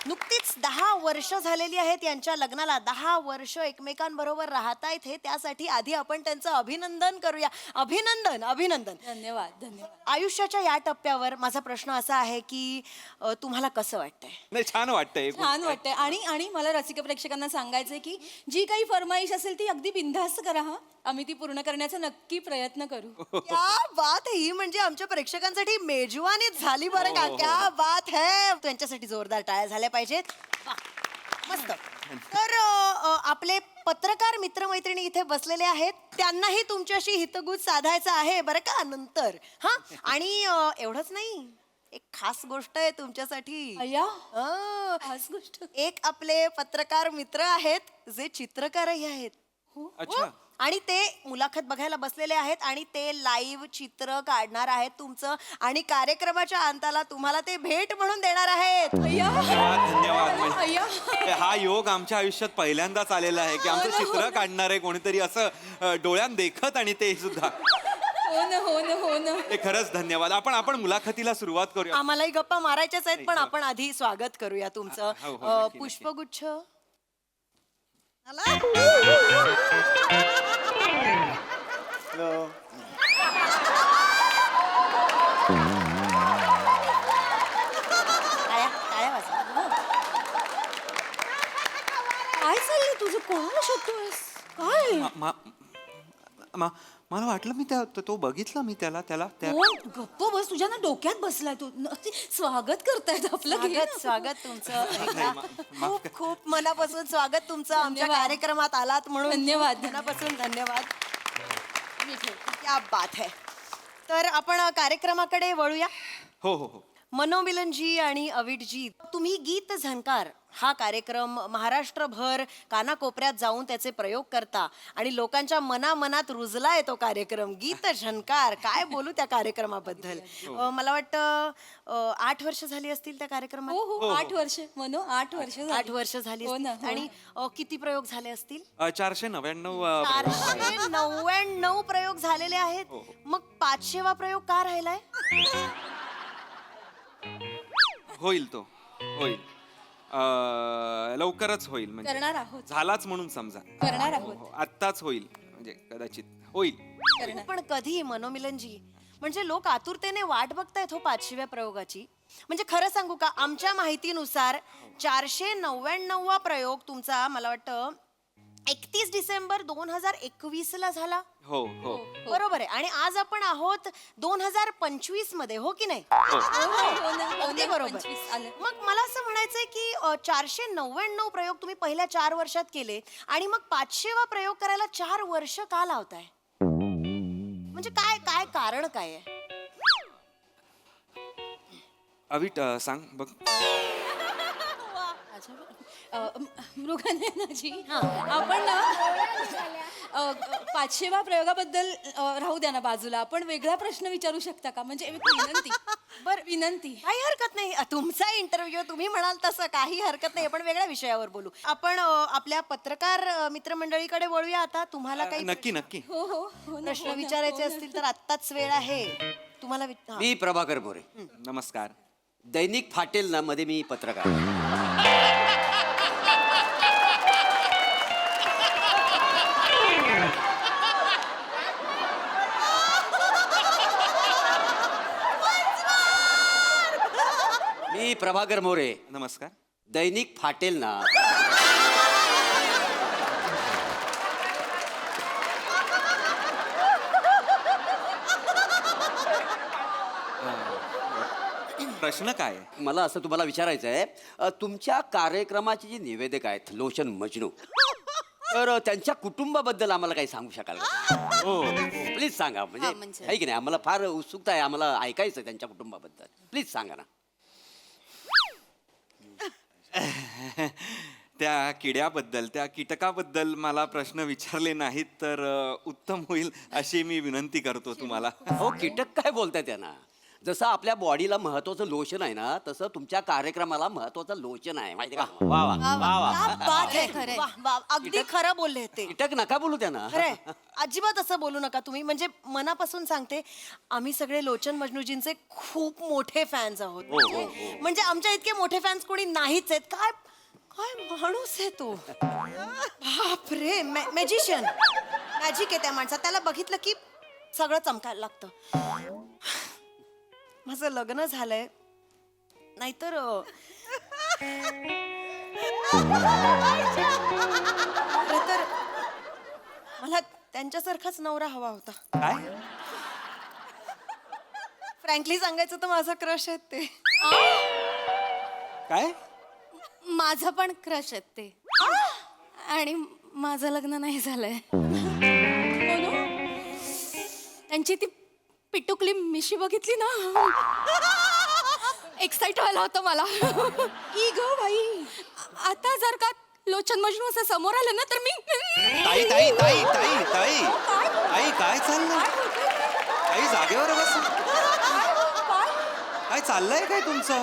नुकतीच 10 वर्ष झालेली आहेत यांच्या लग्नाला. 10 वर्ष एकमेकांबरोबर राहतायत हे, त्यासाठी आधी आपण त्यांचं अभिनंदन करूया. अभिनंदन अभिनंदन. धन्यवाद धन्यवाद. आयुष्याच्या या टप्प्यावर माझा प्रश्न असा आहे की तुम्हाला कसं वाटतंय? नाही छान वाटतंय. छान वाटतंय. आणि मला रसिक प्रेक्षकांना सांगायचंय की जी काही फरमाईश असेल ती अगदी बिनधास्त करा हा. आम्ही ती पूर्ण करण्याचा नक्की प्रयत्न करू. क्या बात है, ही म्हणजे आमच्या प्रेक्षकांसाठी मेजवानीच झाली बरं का. क्या बात है. त्यांच्यासाठी जोरदार टाळ्या झाल्या पाहिजेत. वा, मस्त. तर आपले पत्रकार मित्रमैत्रिणी इथे बसलेले आहेत, त्यांनाही तुमच्याशी हितगुज साधायचं आहे बरं का नंतर. हा, आणि एवढंच नाही, एक खास गोष्ट आहे तुमच्यासाठी. अय्या, हं. खास गोष्ट. एक आपले पत्रकार मित्र आहेत जे चित्रकारही आहेत. अच्छा. आणि ते मुलाखत बघायला बसलेले आहेत आणि ते लाईव्ह चित्र काढणार आहेत तुमचं, आणि कार्यक्रमाच्या अंताला तुम्हाला ते भेट म्हणून देणार आहेत. धन्यवाद. अय्या, हा योग आमच्या आयुष्यात पहिल्यांदाच आलेला आहे की आमचं चित्र काढणार आहे कोणीतरी असं डोळ्यात देखत, आणि ते सुद्धा. हो ना हो ना हो ना. ते खरंच धन्यवाद. आपण मुलाखतीला सुरुवात करूया. आम्हालाही गप्पा मारायच्याच आहेत, पण आपण आधी स्वागत करूया तुमचं. हो, नक्की, पुष्पगुच्छ. टाळ्या वाजवा. काय चाललंय तुझं? कोणाला शोधतोयस? काय? मला वाटलं मी तो बघितला मी त्याला. कोण? गप्प बस, तुझ्या ना डोक्यात बसलाय तू. स्वागत करतायत आपलं. घे ना. स्वागत तुमचं. खूप खूप मनापासून स्वागत तुमचं आमच्या धन्यवाद. कार्यक्रमात आलात म्हणून. धन्यवाद. मनापासून धन्यवाद. क्या बात है. तर आपण कार्यक्रमाकडे वळूया. हो. मनोमिलनजी आणि अविटजी, तुम्ही गीत झंकार हा कार्यक्रम महाराष्ट्रभर कानाकोपऱ्यात जाऊन त्याचे प्रयोग करता आणि लोकांच्या मनामनात रुजलाय तो कार्यक्रम. गीत झंकार, काय बोलू त्या कार्यक्रमाबद्दल. मला वाटतं 8 वर्ष झाली असतील त्या कार्यक्रमात. हो 8 वर्ष. मनो 8 वर्ष. 8 वर्ष झाली हो ना, असतील. हो. आणि किती प्रयोग झाले असतील? 499. 499 प्रयोग झालेले आहेत. मग 500वा प्रयोग का राहिलाय? होईल. लवकरच होईल, म्हणजे करणार आहोत. झालाच म्हणून समजा. करणार आहोत. आत्ताच होईल, म्हणजे कदाचित होईल. पण कधी मनोमिलनजी? म्हणजे लोक आतुरतेने वाट बघतायत हो 500व्या प्रयोगाची. म्हणजे खरं सांगू का, आमच्या माहितीनुसार 499वा प्रयोग तुमचा मला वाटतं 31 डिसेंबर 2021 ला झाला. हो. बरोबर आहे. आणि आज आपण आहोत 2025 मध्ये, हो की नाही? अगदी बरोबर. 25 आलं. मग मला असं म्हणायचंय की 499 प्रयोग तुम्ही पहिल्या 4 वर्षात केले, आणि मग 500वा प्रयोग करायला 4 वर्ष का लावताय? म्हणजे काय कारण काय आहे? अविट सांग बघ. मृगनयनाजी, आपण ना 500व्या प्रयोगाबद्दल राहू द्या ना बाजूला. आपण वेगळा प्रश्न विचारू शकता का? म्हणजे एक विनंती. बरं, विनंती. काही हरकत नाही. तुमचा इंटरव्ह्यू, तुम्ही म्हणाल तसं काही हरकत नाही. आपण वेगळ्या विषयावर बोलू. आपण आपल्या पत्रकार मित्रमंडळीकडे वळूया आता. तुम्हाला काही नक्की. हो प्रश्न विचारायचे असतील तर आत्ताच वेळ आहे तुम्हाला. मी प्रभाकर मोरे. नमस्कार. दैनिक फाटेल ना मध्ये मी पत्रकार. मी प्रभाकर मोरे. नमस्कार. दैनिक फाटेल ना. प्रश्न काय आहे? मला असं तुम्हाला विचारायचं आहे, तुमच्या कार्यक्रमाचे जे निवेदक आहेत लोचन मजनू, तर त्यांच्या कुटुंबाबद्दल आम्हाला काही सांगू शकाल का? हो. प्लीज सांगा. म्हणजे आहे की नाही, आम्हाला फार उत्सुकता आहे, आम्हाला ऐकायचं त्यांच्या कुटुंबाबद्दल. प्लीज सांगा ना. त्या किड्याबद्दल, त्या कीटकाबद्दल मला प्रश्न विचारले नाहीत तर उत्तम होईल अशी मी विनंती करतो तुम्हाला. हो, कीटक काय बोलताय त्यांना? जसं आपल्या बॉडीला महत्वाचं लोशन आहे ना, तसं तुमच्या कार्यक्रमाला महत्वाचं लोचन आहे, माहिती का? वा वा वा वा. क्या बात आहे. वाह, वाह. अगदी खरं बोलले ते. कीटक नका बोलू त्यांना. खरंय, अजिबात असं बोलू नका तुम्ही. म्हणजे मनापासून सांगते, आम्ही सगळे लोचन मजनूजींचे खूप मोठे फॅन्स आहोत. म्हणजे आमच्या इतके मोठे फॅन्स कोणी नाहीच आहेत. काय काय माणूस आहे तो. बापरे, मॅजिशियन. मॅजिक आहे त्या माणसात. त्याला बघितलं की सगळं चमकायला लागतं. माझं लग्न झालंय, नाहीतर खरं तर मला त्यांच्यासारखाच नवरा हवा होता. फ्रँकली सांगायचं तर माझा क्रश आहे ते. काय माझं पण क्रश आहेत ते. आणि माझं लग्न नाही झालंय. त्यांची ती पिटुकली मिशी बघितली ना, एक्साइट व्हायला होतं मला. ई ग बाई, आता जर का लोचन मजनू असं समोर आलं ना तर मी ताई ताई ताई ताई ताई ताई काय चाललंय? ताई जागेवर बस. काय चाललंय काय तुमचं?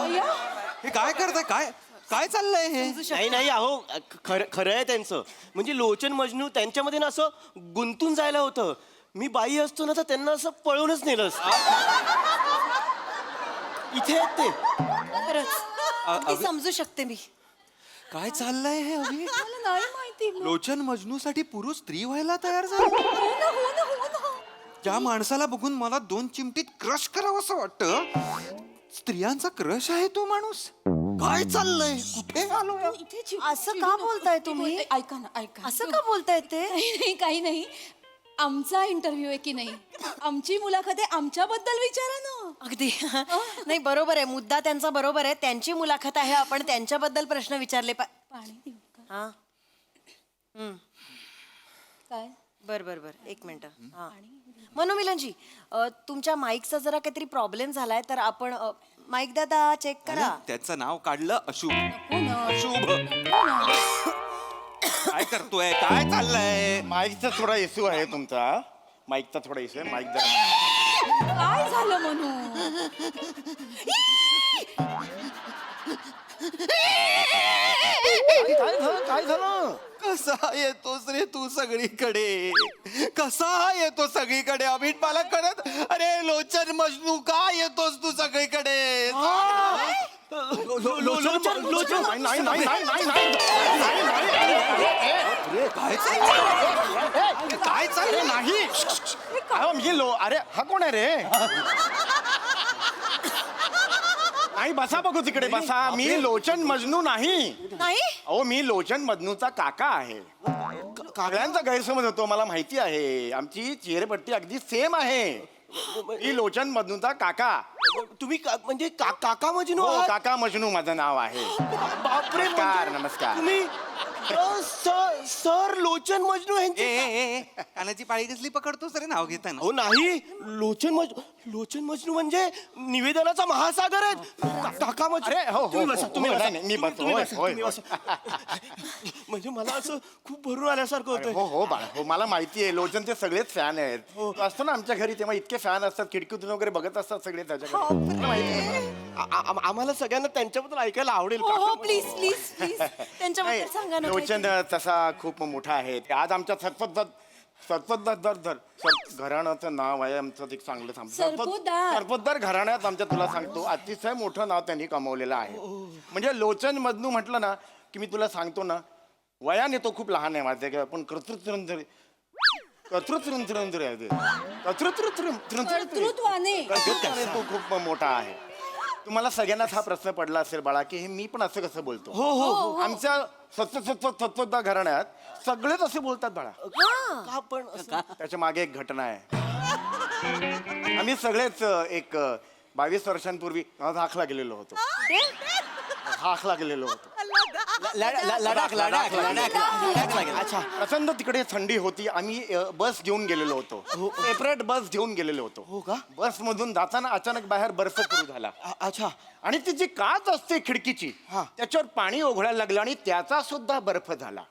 हे काय करताय? काय काय चाललंय हे? नाही नाही अहो, खरं आहे त्यांचं. म्हणजे लोचन मजनू त्यांच्यामध्ये ना असं गुंतून जायला होतं. मी बाई असतो ना तर त्यांना असं पळूनच नेलं असतं. इथे आहेत ते. खरंच मी समजू शकते. मी काय चाललंय हे अभि? मला नाही माहिती. लोचन मजनू साठी पुरुष स्त्री व्हायला तयार झाला. त्या माणसाला बघून मला 2 चिमटीत क्रश करावं असं वाटतं. स्त्रियांचा क्रश आहे तो माणूस. काय चाललंय? कुठे आलो? असं का बोलताय तुम्ही? ऐका ना, ऐका. असं का बोलताय ते? काही नाही. आमचा इंटरव्ह्यू आहे की नाही, आमची मुलाखत आहे, आमच्याबद्दल विचारा ना. अगदी. नाही, बरोबर आहे. मुद्दा त्यांचा बरोबर आहे. त्यांची मुलाखत आहे, आपण त्यांच्याबद्दल प्रश्न विचारले पाणी देऊ का? हा. काय? बर, एक मिनिट. हा. मनोमिलनजी, तुमच्या माईकचा जरा काहीतरी प्रॉब्लेम झालाय, तर आपण माईक दादा चेक करा. त्याचं नाव काढलं अशुभ. अशुभ. काय करतोय? काय चाललंय? माईकचा थोडा इश्यू आहे तुमचा. माईकचा थोडा इश्यू आहे. माईक जरा. काय झालं म्हणू? काय झालं? कसा येतोस रे तू सगळीकडे? कसा येतो सगळीकडे? अभिट मला कळत. अरे लोचन मजनू का येतोस तू सगळीकडे? काय चाललंय? नाही. अरे हा कोण आहे रे? नाही, बसा बघू तिकडे बसा. मी लोचन मजनू नाही. नाही. अहो, मी लोचन मजनूचा काका आहे. सगळ्यांचा गैरसमज होतो, मला माहिती आहे. आमची चेहरेपट्टी अगदी सेम आहे. मी लोचन मजनूचा काका. तुम्ही म्हणजे काका मजनू हो, आहात? काका मजनू माझं नाव आहे. बापरे, नमस्कार नमस्कार. तुम्ही सर लोचन मजनू यांचे. कानाची पाळी कसली पकडतोस रे नाव घेताना? हो नाही, लोचन मजनू म्हणजे निवेदनाचा महासागर आहे. काका मजनू. अरे हो, तुम्ही बसा, तुम्ही बसा. मी बसतो. तुम्ही होय, बसा, होय, तुम्ही बसा. म्हणजे मला असं खूप भरून आल्यासारखं होतं. हो बाळा, हो मला माहिती आहे. लोचनचे सगळेच फॅन आहेत. तू असतो ना आमच्या घरी तेव्हा इतके फॅन असतात, खिडकीतून वगैरे बघत असतात सगळे त्याच्याकडे. आम्हाला सगळ्यांना त्यांच्याबद्दल ऐकायला आवडेल. हो, प्लीज प्लीज प्लीज त्यांच्याबद्दल सांगा ना. लोचन तसा खूप मोठा आहे. आज आमच्या घराण्याचं नाव आहे आमचं. ते चांगलं सरपोतदार घराण्यात आमच्या, तुला सांगतो, अतिशय मोठं नाव त्यांनी कमवलेलं आहे. म्हणजे लोचन मजनू म्हटलं ना की मी तुला सांगतो ना, वयाने तो खूप लहान आहे माझ्या, पण तो खूप मोठा आहे. तुम्हाला सगळ्यांनाच हा प्रश्न पडला असेल बाळा की हे मी पण असं कसं बोलतो. हो. आमच्या सत्वदा घराण्यात सगळेच असे बोलतात बाळा. का पण त्याच्या मागे एक घटना आहे. आम्ही सगळेच एक 22 वर्षांपूर्वी हाकला गेलेलो होतो. अच्छा, प्रचंड तिकडे थंडी होती. आम्ही बस घेऊन गेलेलो होतो. सेपरेट बस घेऊन गेलेलो होतो. हो का? बस मधून जाताना अचानक बाहेर बर्फ सुरू झाला. अच्छा. आणि ती जी काच असते खिडकीची, त्याच्यावर पाणी ओघळायला लागलं आणि त्याचा सुद्धा बर्फ झाला.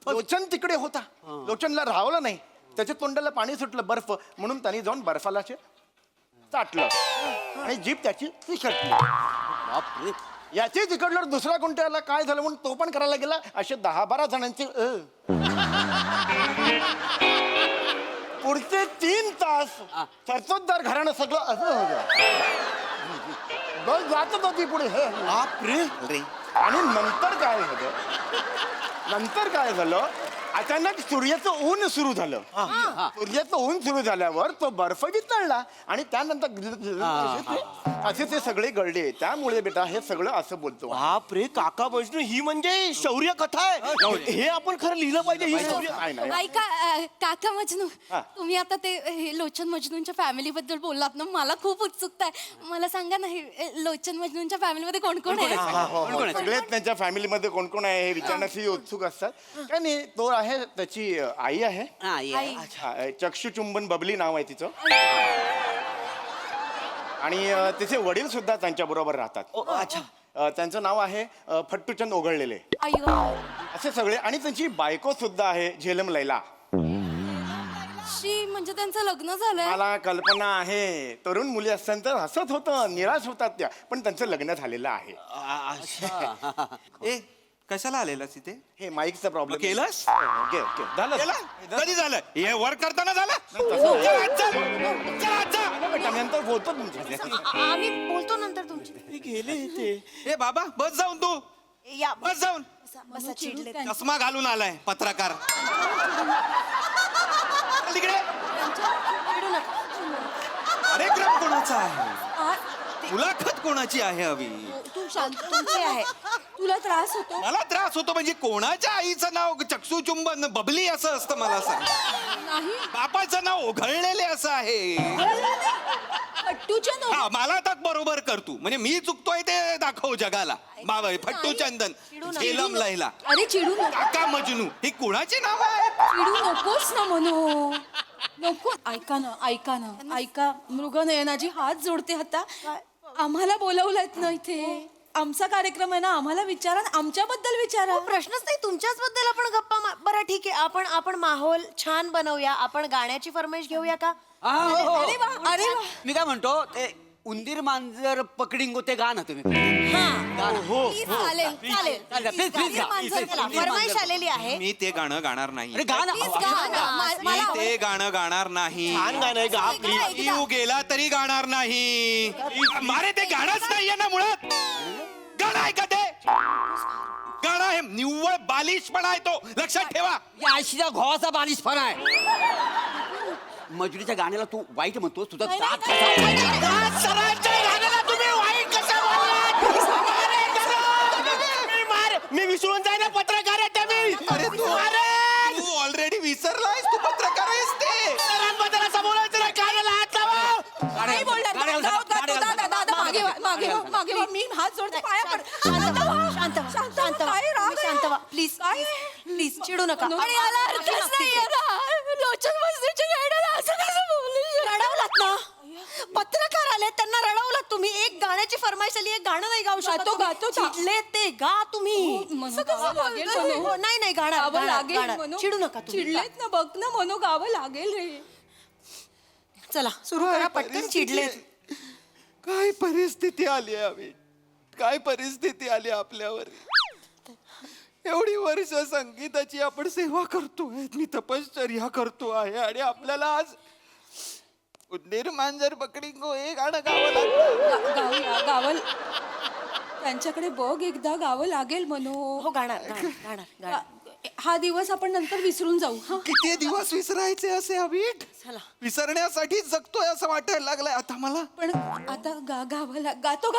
लोचन तिकडे होता. लोचनला राहवलं नाही. त्याच्या तोंडाला पाणी सुटलं, बर्फ, म्हणून त्यांनी जाऊन बर्फाला चाटलं आणि जीभ त्याची फिसकटली. याची तिकडलं दुसऱ्या कोणत्याला काय झालं म्हणून तो पण करायला गेला. असे 10-12 जणांचे पुढचे 3 तास सरपोतदार घराणं सगळं असं होतं. बस जातच होती पुढे. बापरे. आणि नंतर काय होतं, नंतर काय झालं अचानक सूर्याचं ऊन सुरू झालं सूर्याचं ऊन सुरू झाल्यावर तो बर्फ वितळला आणि त्यानंतर असे ते सगळे गळले. त्यामुळे बेटा हे सगळं असं बोलतो. बाप रे काका वैष्णू, ही म्हणजे शौर्य कथा आहे. हे आपण खरं लिहिलं पाहिजे. ही शौर्य नाही नाही ऐका काका मजनू, तुम्ही आता ते हे लोचन मजनूंच्या फॅमिली बद्दल बोललात ना, मला खूप उत्सुकता आहे. मला सांगा ना, हे लोचन मजनूंच्या फॅमिलीमध्ये कोण कोण आहे? सगळेच त्यांच्या फॅमिलीमध्ये कोण कोण आहे हे विचारण्यासाठी उत्सुक असतात. काय नाही, तो आहे त्याची आई आहे. अच्छा, चक्षुचुंबन बबली नाव आहे तिचं. आणि तिचे वडील सुद्धा त्यांच्या बरोबर राहतात. अच्छा, त्यांचं नाव आहे फट्टूचंद ओघळलेले. असे सगळे. आणि त्यांची बायको सुद्धा आहे झेलम लैला. म्हणजे त्यांचं लग्न झालंय? मला कल्पना आहे. तरुण मुली असताना तर हसत होतं, निराश होतात त्या, पण त्यांचं लग्न झालेलं आहे. ए कशाला आलेलास इथे? हे माईकचा प्रॉब्लेम केलंस? झालं कधी झालं? हे वर करताना झालं? नंतर बोलतो तुमच्या. आम्ही बोलतो नंतर तुमची. गेले ते. ए बाबा बस जाऊन तू या बस जाऊन. बसा, चिडले. चष्मा घालून आलाय पत्रकार. तिकडे. अरे क्रम कोणाचा आहे? मुलाखत कोणाची आहे हवी? तू शांत, तुमची आहे. तुला त्रास होतो? मला त्रास होतो म्हणजे कोणाच्या आईचं नाव चक्षुचुंबन बबली असं असतं मला सांग. नाही, बापाचं नाव ओघळलेले असं आहे. फट्टूचंद. हा मला तर बरोबर कर तू. म्हणजे मी चुकतोय ते दाखव जगाला. बाबा फट्टू चंदन, झेलम लैला, अरे चिडू नको. काका मजनू, ही कुणाची नाव आहे? चिडू नकोस ना म्हणू. नको. ऐका ना, ऐका. मृगनयनाजी हात जोडते आता. आम्हाला बोलवलंय ना इथे. आमचा कार्यक्रम आहे ना, आम्हाला विचारा, आमच्याबद्दल विचारा. प्रश्नच नाही, तुमच्याच बद्दल आपण गप्पा बरं ठीक आहे, आपण माहोल छान बनवूया. आपण गाण्याची फरमाईश घेऊया का? अरे वा, अरे वा. मी काय म्हणतो ते उंदीर मांजर पकडिंगो ते गा ना तुम्ही. Please, चालेल. Please गा. चला, फरमाईश आलेली आहे. मी ते गाणं गाणार नाही. अरे गा ना. Please गा ना. मी ते गाणं गाणार नाही. छान गाणं आहे गा प्लीज. जीव गेला तरी गाणार नाही. मारे ते गाणंच नाहीये ना मुळात. गाणं आहे का ते? गाणं आहे निव्वळ बालिशपणा आहे तो, लक्षात ठेवा. या आळशीच्या घोवाचा बालिशपणा आहे. मजुरीच्या गाण्याला तू वाईट म्हणतोस. तुझा दात मी विसरून जाईना पत्रकार आहे. अरे तू ऑलरेडी विसरलायस. तू पत्रकार आहेस ते. असं बोलायचं नाही. कानाला हात लावा. नाही बोलणार. मागे वा. मी हात जोडते, पाया पड. शांत व्हा प्लीज. प्लीज चिडू नका. पण याला अर्थच नाहीये ना. लोचन मजनूच्या गाण्याला असं कसं बोलू शकतो? रडवलात ना, पत्रकार आले त्यांना रडवलात तुम्ही. एक गाण्याची फरमाईश आली, एक गाणं नाही गाऊ शकत. गातो. चिडले ते गा तुम्ही. नाही गाणं. चिडू नका तुम्ही. चिडलेत ना, बघ ना मनू, गावं लागेल रे. चला सुरू करा पटकन. चिडले. काय परिस्थिती आली आहे, काय परिस्थिती आली आपल्यावर. एवढी वर्ष संगीताची आपण सेवा करतोय, मी तपश्चर्या करतो आहे आणि आपल्याला आज उंदीर मांजर पकडिंगो हे गाणं गावं लागलं. गावं त्यांच्याकडे बघ एकदा, गावं लागेल मनू. हो गाणार. हा दिवस आपण नंतर विसरून जाऊ. किती दिवस विसरायचे असे अभिट? विसरण्यासाठी जगतोय असं वाटायला लागलंय आता मला. पण आता गावाला गातो.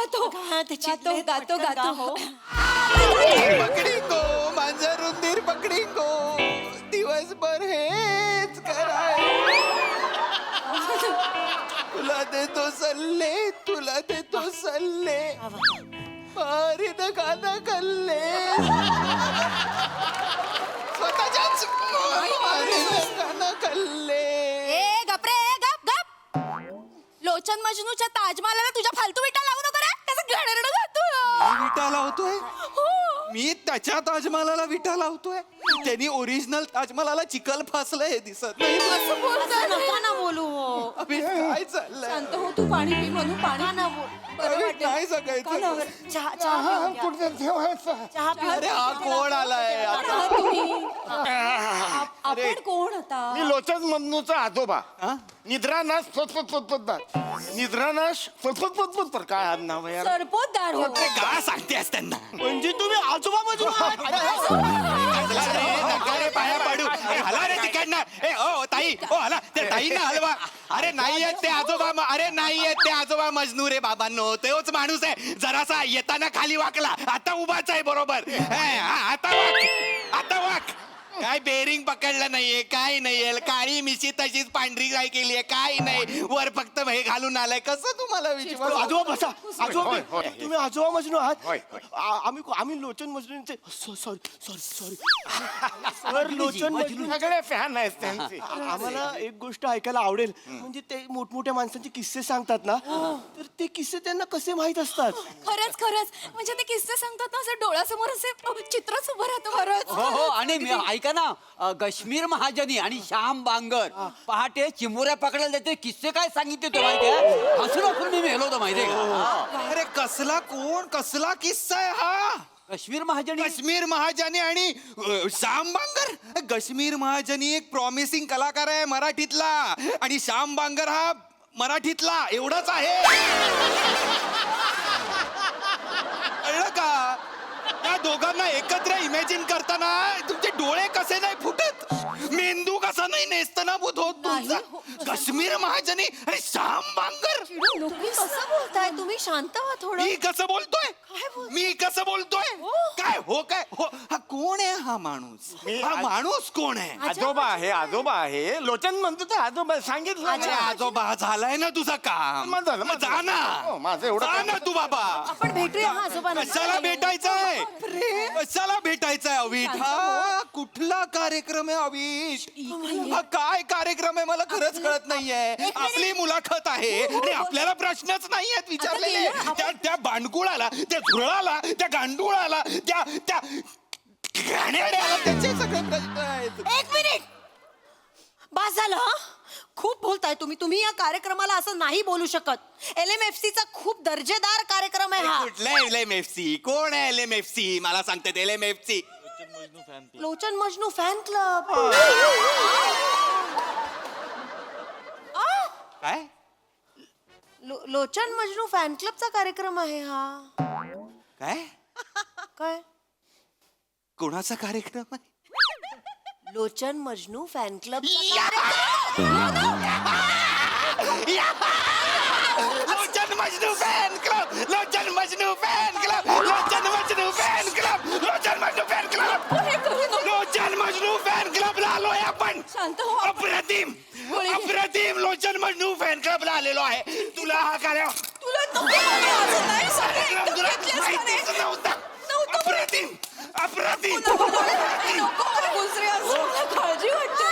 पकडिंगो मांजर उंदीर पकडिंगो, दिवसभर हेच कराय. तुला देतो सल्ले मारीत गाणं कल्ले. स्वतःच्याच मारीत गाणं कल्ले. गप. लोचन मजनूच्या ताजमहाला तुझ्या फालतू विटा लावू नको रे. त्याचं घडरड गातो. विटा लावतोय मी, त्याच्या ताजमहालाला विटा लावतोय. त्यांनी ओरिजिनल ताजमहालाला चिखल फासलं हे दिसत नाही. नका ना बोलू. अबे काय चाललंय? शांत हो तू. पाणी पी म्हणून. पाणी नाही सगायचं. अरे हा कोण आलाय? आपण कोण आता? मी लोचन मजनूचा आजोबा. निद्रानाश निद्रानाश तर काय नाव आहे? सरपोतदार हो. काय सांगतेस त्यांना? म्हणजे तुम्ही आजोबा मजनू आहात? ए ओ ताई ओ आला ते ताईंना हलवा. अरे नाही आहेत ते आजोबा अरे नाही आहेत ते आजोबा मजनू रे बाबांनो. तोच माणूस आहे. जरासा येताना खाली वाकला, आता उभाच आहे बरोबर. आता वाक, आता वाक. काय बेरिंग पकडलं नाहीये, काय नाहीये. काळी मिशी तशीच पांढरी काय केलीये, काय नाही. वर फक्त हे घालून आलाय. कसं तुम्हाला विचार. आजोबा बसा. आजोबा होय, होय. तुम्ही आजोबा मजनू आहात. होय, होय. आम्ही लोचन मजनूंचे सॉरी सॉरी सर लोचन मजनू सगळे फॅन आहेत त्यांचे. आम्हाला एक गोष्ट ऐकायला आवडेल. म्हणजे ते मोठमोठ्या माणसांचे किस्से सांगतात ना, तर ते किस्से त्यांना कसे माहित असतात? खरंच खरंच म्हणजे ते किस्से सांगतात ना, असं डोळ्यासमोर असे चित्रच उभं राहतं. खरंच हो हो आणि ऐका ना कश्मीर महाजनी आणि श्याम बांगर पहाटे चिमुऱ्या पकडायला जाते. किस्से काय सांगितले ते माहितीये. हसून हसून मी मेलो होतो माहितीये का. अरे कसला कोण कसला किस्सा आहे हा? कश्मीर महाजनी कश्मीर महाजनी आणि श्याम बांगर. कश्मीर महाजनी एक प्रॉमिसिंग कलाकार आहे मराठीतला, आणि श्याम बांगर हा मराठीतला. एवढंच आहे. कळलं का? त्या दोघांना एकत्र इमॅजिन करताना तुमचे डोळे कसे नाही फुटत, मेंदू कसा नाही नेस्तनाभूत होत तुमचा. काश्मीर महाजनी आणि श्याम बांगर. कसं बोलताय तुम्ही? शांत व्हा थोडं. मी कसं बोलतोय? मी कसं बोलतोय? काय हो काय हो? हा कोण आहे हा माणूस? हा माणूस कोण आहे? आजोबा आहे, आजोबा आहे. लोचन म्हणतो तर आजोबा सांगितलं अरे ना. आजोबा झालाय ना तुझं काम. मग झालं, मग जा झालं. ना. हो, माझं एवढं जा काम. ना तू बाबा. आपण भेटूया हा आजोबांना. कशाला भेटायचंय? कशाला भेटायचंय अविट? हा कुठला कार्यक्रम आहे अविट? हा काय कार्यक्रम आहे मला खरंच कळत नाहीये. आपली मुलाखत आहे आणि आपल्याला प्रश्नच नाहीयेत विचारलेले. त्या बांडकुळाला, त्या झुरळाला, त्या गांडुळाला, त्या घाणेरड्याला त्याचे सगळे प्रश्न आहेत. एक मिनिट, बस झालं हा. खूप बोलताय तुम्ही या कार्यक्रमाला असं नाही बोलू शकत. LMFC चा खूप दर्जेदार कार्यक्रम आहे हा. कुठला LMFC? कोण आहे LMFC? मला सांगतात LMFC. लोचन मजनू फॅन क्लब. काय? लोचन मजनू फॅन क्लबचा कार्यक्रम आहे हा. काय काय? कोणाचा कार्यक्रम आहे? लोचन मजनू फॅन क्लब. लोचन मजनू फॅन क्लब. लोचन मजनू फॅन क्लब. लोचन मजनू फॅन क्लब. लोचन मजनू फॅन क्लब. लोचन मजनू फॅन क्लबला आलोय आपण. शांत हो. अप्रतिम अप्रतिम लोचन मजनू फॅन क्लबला आलेलो आहे. तुला हा कार्यक्रम तुला माहितीच नव्हता. अप्रतिम अप्रतिम काळजी वाटते.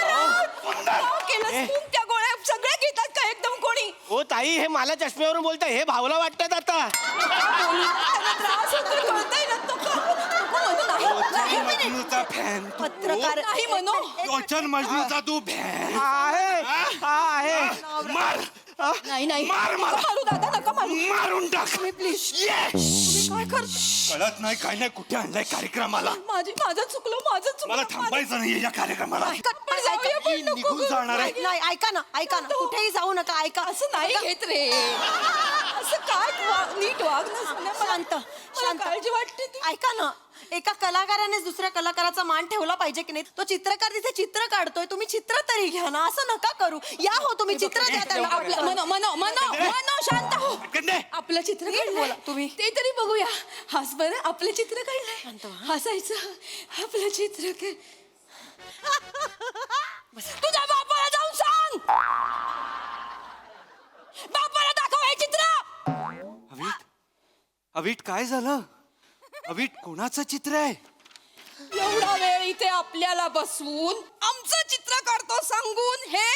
त्या गोळ्या सगळ्या घेतात का एकदम कोणी? ओ ताई, हे मला चष्म्यावरून बोलताय, हे भावला वाटतात आता. त्रास होतो कळतंय ना. तो लोचन मजनूचा फॅन तू. पत्रकार नाही म्हणू. लोचन मजनूचा तू फॅन आहे. मार नाही नाही मार मार मारू दादा, नका मारू. मारून टाक प्लीज. Yes! काय करतो? कळत नाही काय नाही कुठे आणलंय कार्यक्रमाला. माझं चुकलं. मला थांबायचं नाहीये या कार्यक्रमाला. पण जाऊया पण मी नको. निघून जाणार आहे. नाही, ऐका ना कुठेही जाऊ नका. ऐका. असं नाही घेत रे. असं काय नीट वाग ना. शांत शांत. काळजी वाटते ती. ऐका ना, एका कलाकाराने दुसऱ्या कलाकाराचा मान ठेवला पाहिजे की नाही. तो चित्रकार तिथे चित्र काढतोय, तुम्ही चित्र तरी घ्या ना. असं नका करू. या हो तुम्ही चित्र द्या त्याला. मनो शांत हो. कंदे. आपलं चित्र काढलंय. तुम्ही. ते तरी बघूया. हस बरं. आपलं चित्र काढलंय. हसायचं. आपलं चित्र तुझ्या बापाला जाऊन सांग. बापाला दाखव हे चित्र. अविट काय झालं? अविट कोणाचं चित्र आहे? एवढा वेळ इथे आपल्याला बसवून आमचं चित्र काढतो सांगून हे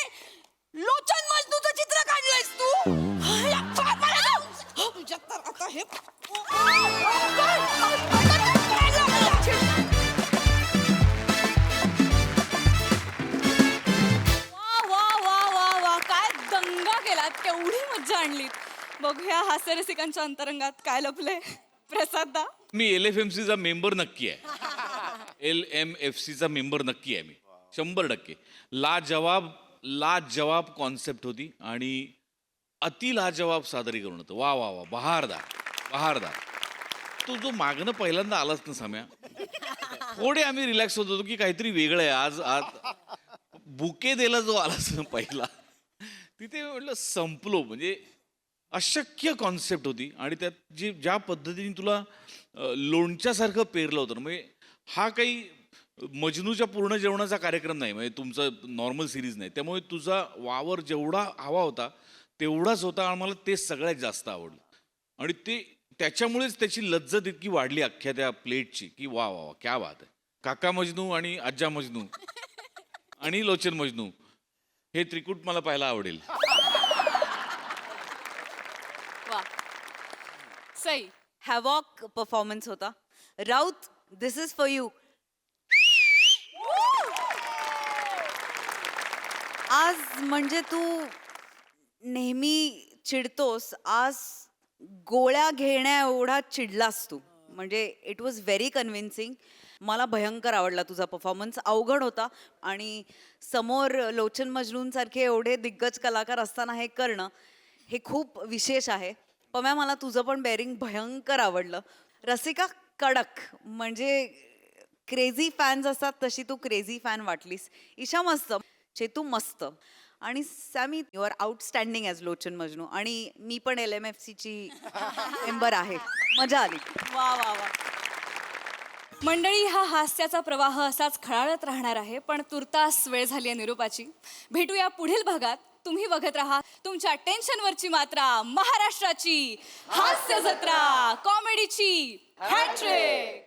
लोचन मजनूचं चित्र काढलंयस तू. तुझ्या तर आता हे वा काय दंगा केला. केवढी मज्जा आणली. बघूया हास्य रसिकांच्या अंतरंगात काय लपलंय. प्रसादा, मी LFMCचा मेंबर नक्की आहे. LMFCचा मेंबर नक्की आहे मी 100%. लाजवाब कॉन्सेप्ट होती आणि अति लाजवाब सादरीकरण होतं. वा वा वा, बहारदार. तो जो मागणं पहिल्यांदा आलाच ना सम्या, थोडे आम्ही रिलॅक्स होत होतो की काहीतरी वेगळं आहे आज. बुके द्यायला जो आला पहिला तिथे म्हटलं संपलो. म्हणजे अशक्य कॉन्सेप्ट होती आणि त्यात ज्या पद्धतीने तुला लोणच्यासारखं पेरलं होतं ना, म्हणजे हा काही मजनूच्या पूर्ण जेवणाचा कार्यक्रम नाही, म्हणजे तुमचा नॉर्मल सिरीज नाही. त्यामुळे तुझा वावर जेवढा हवा होता तेवढाच होता आणि मला ते सगळ्यात जास्त आवडलं. आणि ते त्याच्यामुळेच त्याची लज्जत इतकी वाढली अख्ख्या त्या प्लेटची की वा वा वा क्या बात आहे. काका मजनू आणि आज्जा मजनू आणि लोचन मजनू हे त्रिकूट मला पाहायला आवडेल. वा सई. हॅवॉक परफॉर्मन्स होता. राऊत, दिस इज फॉर यू. आज म्हणजे तू नेहमी चिडतोस, आज गोळ्या घेण्या एवढा चिडलास तू. म्हणजे इट वॉज व्हेरी कन्व्हिन्सिंग. मला भयंकर आवडला तुझा परफॉर्मन्स. अवघड होता आणि समोर लोचन मजनूंसारखे एवढे दिग्गज कलाकार असताना हे करणं हे खूप विशेष आहे. पम्या, मला तुझं पण बेअरिंग भयंकर आवडलं. रसिका कडक, म्हणजे क्रेझी फॅन्स असतात तशी तू क्रेझी फॅन वाटलीस. ईशा मस्त, चेतू मस्त आणि Sammy you are outstanding as Lochan Majnu. आणि मी पण LMFCची मेंबर आहे. मजा आली. वा वा वा. मंडळी, हा हास्याचा प्रवाह असाच खळाळत राहणार आहे, पण तुर्तास वेळ झाली आहे निरूपाची. भेटूया पुढील भागात. तुम्ही बघत राहा तुमच्या टेन्शनवरची मात्रा, महाराष्ट्राची हास्य जत्रा, कॉमेडीची हॅट्रिक.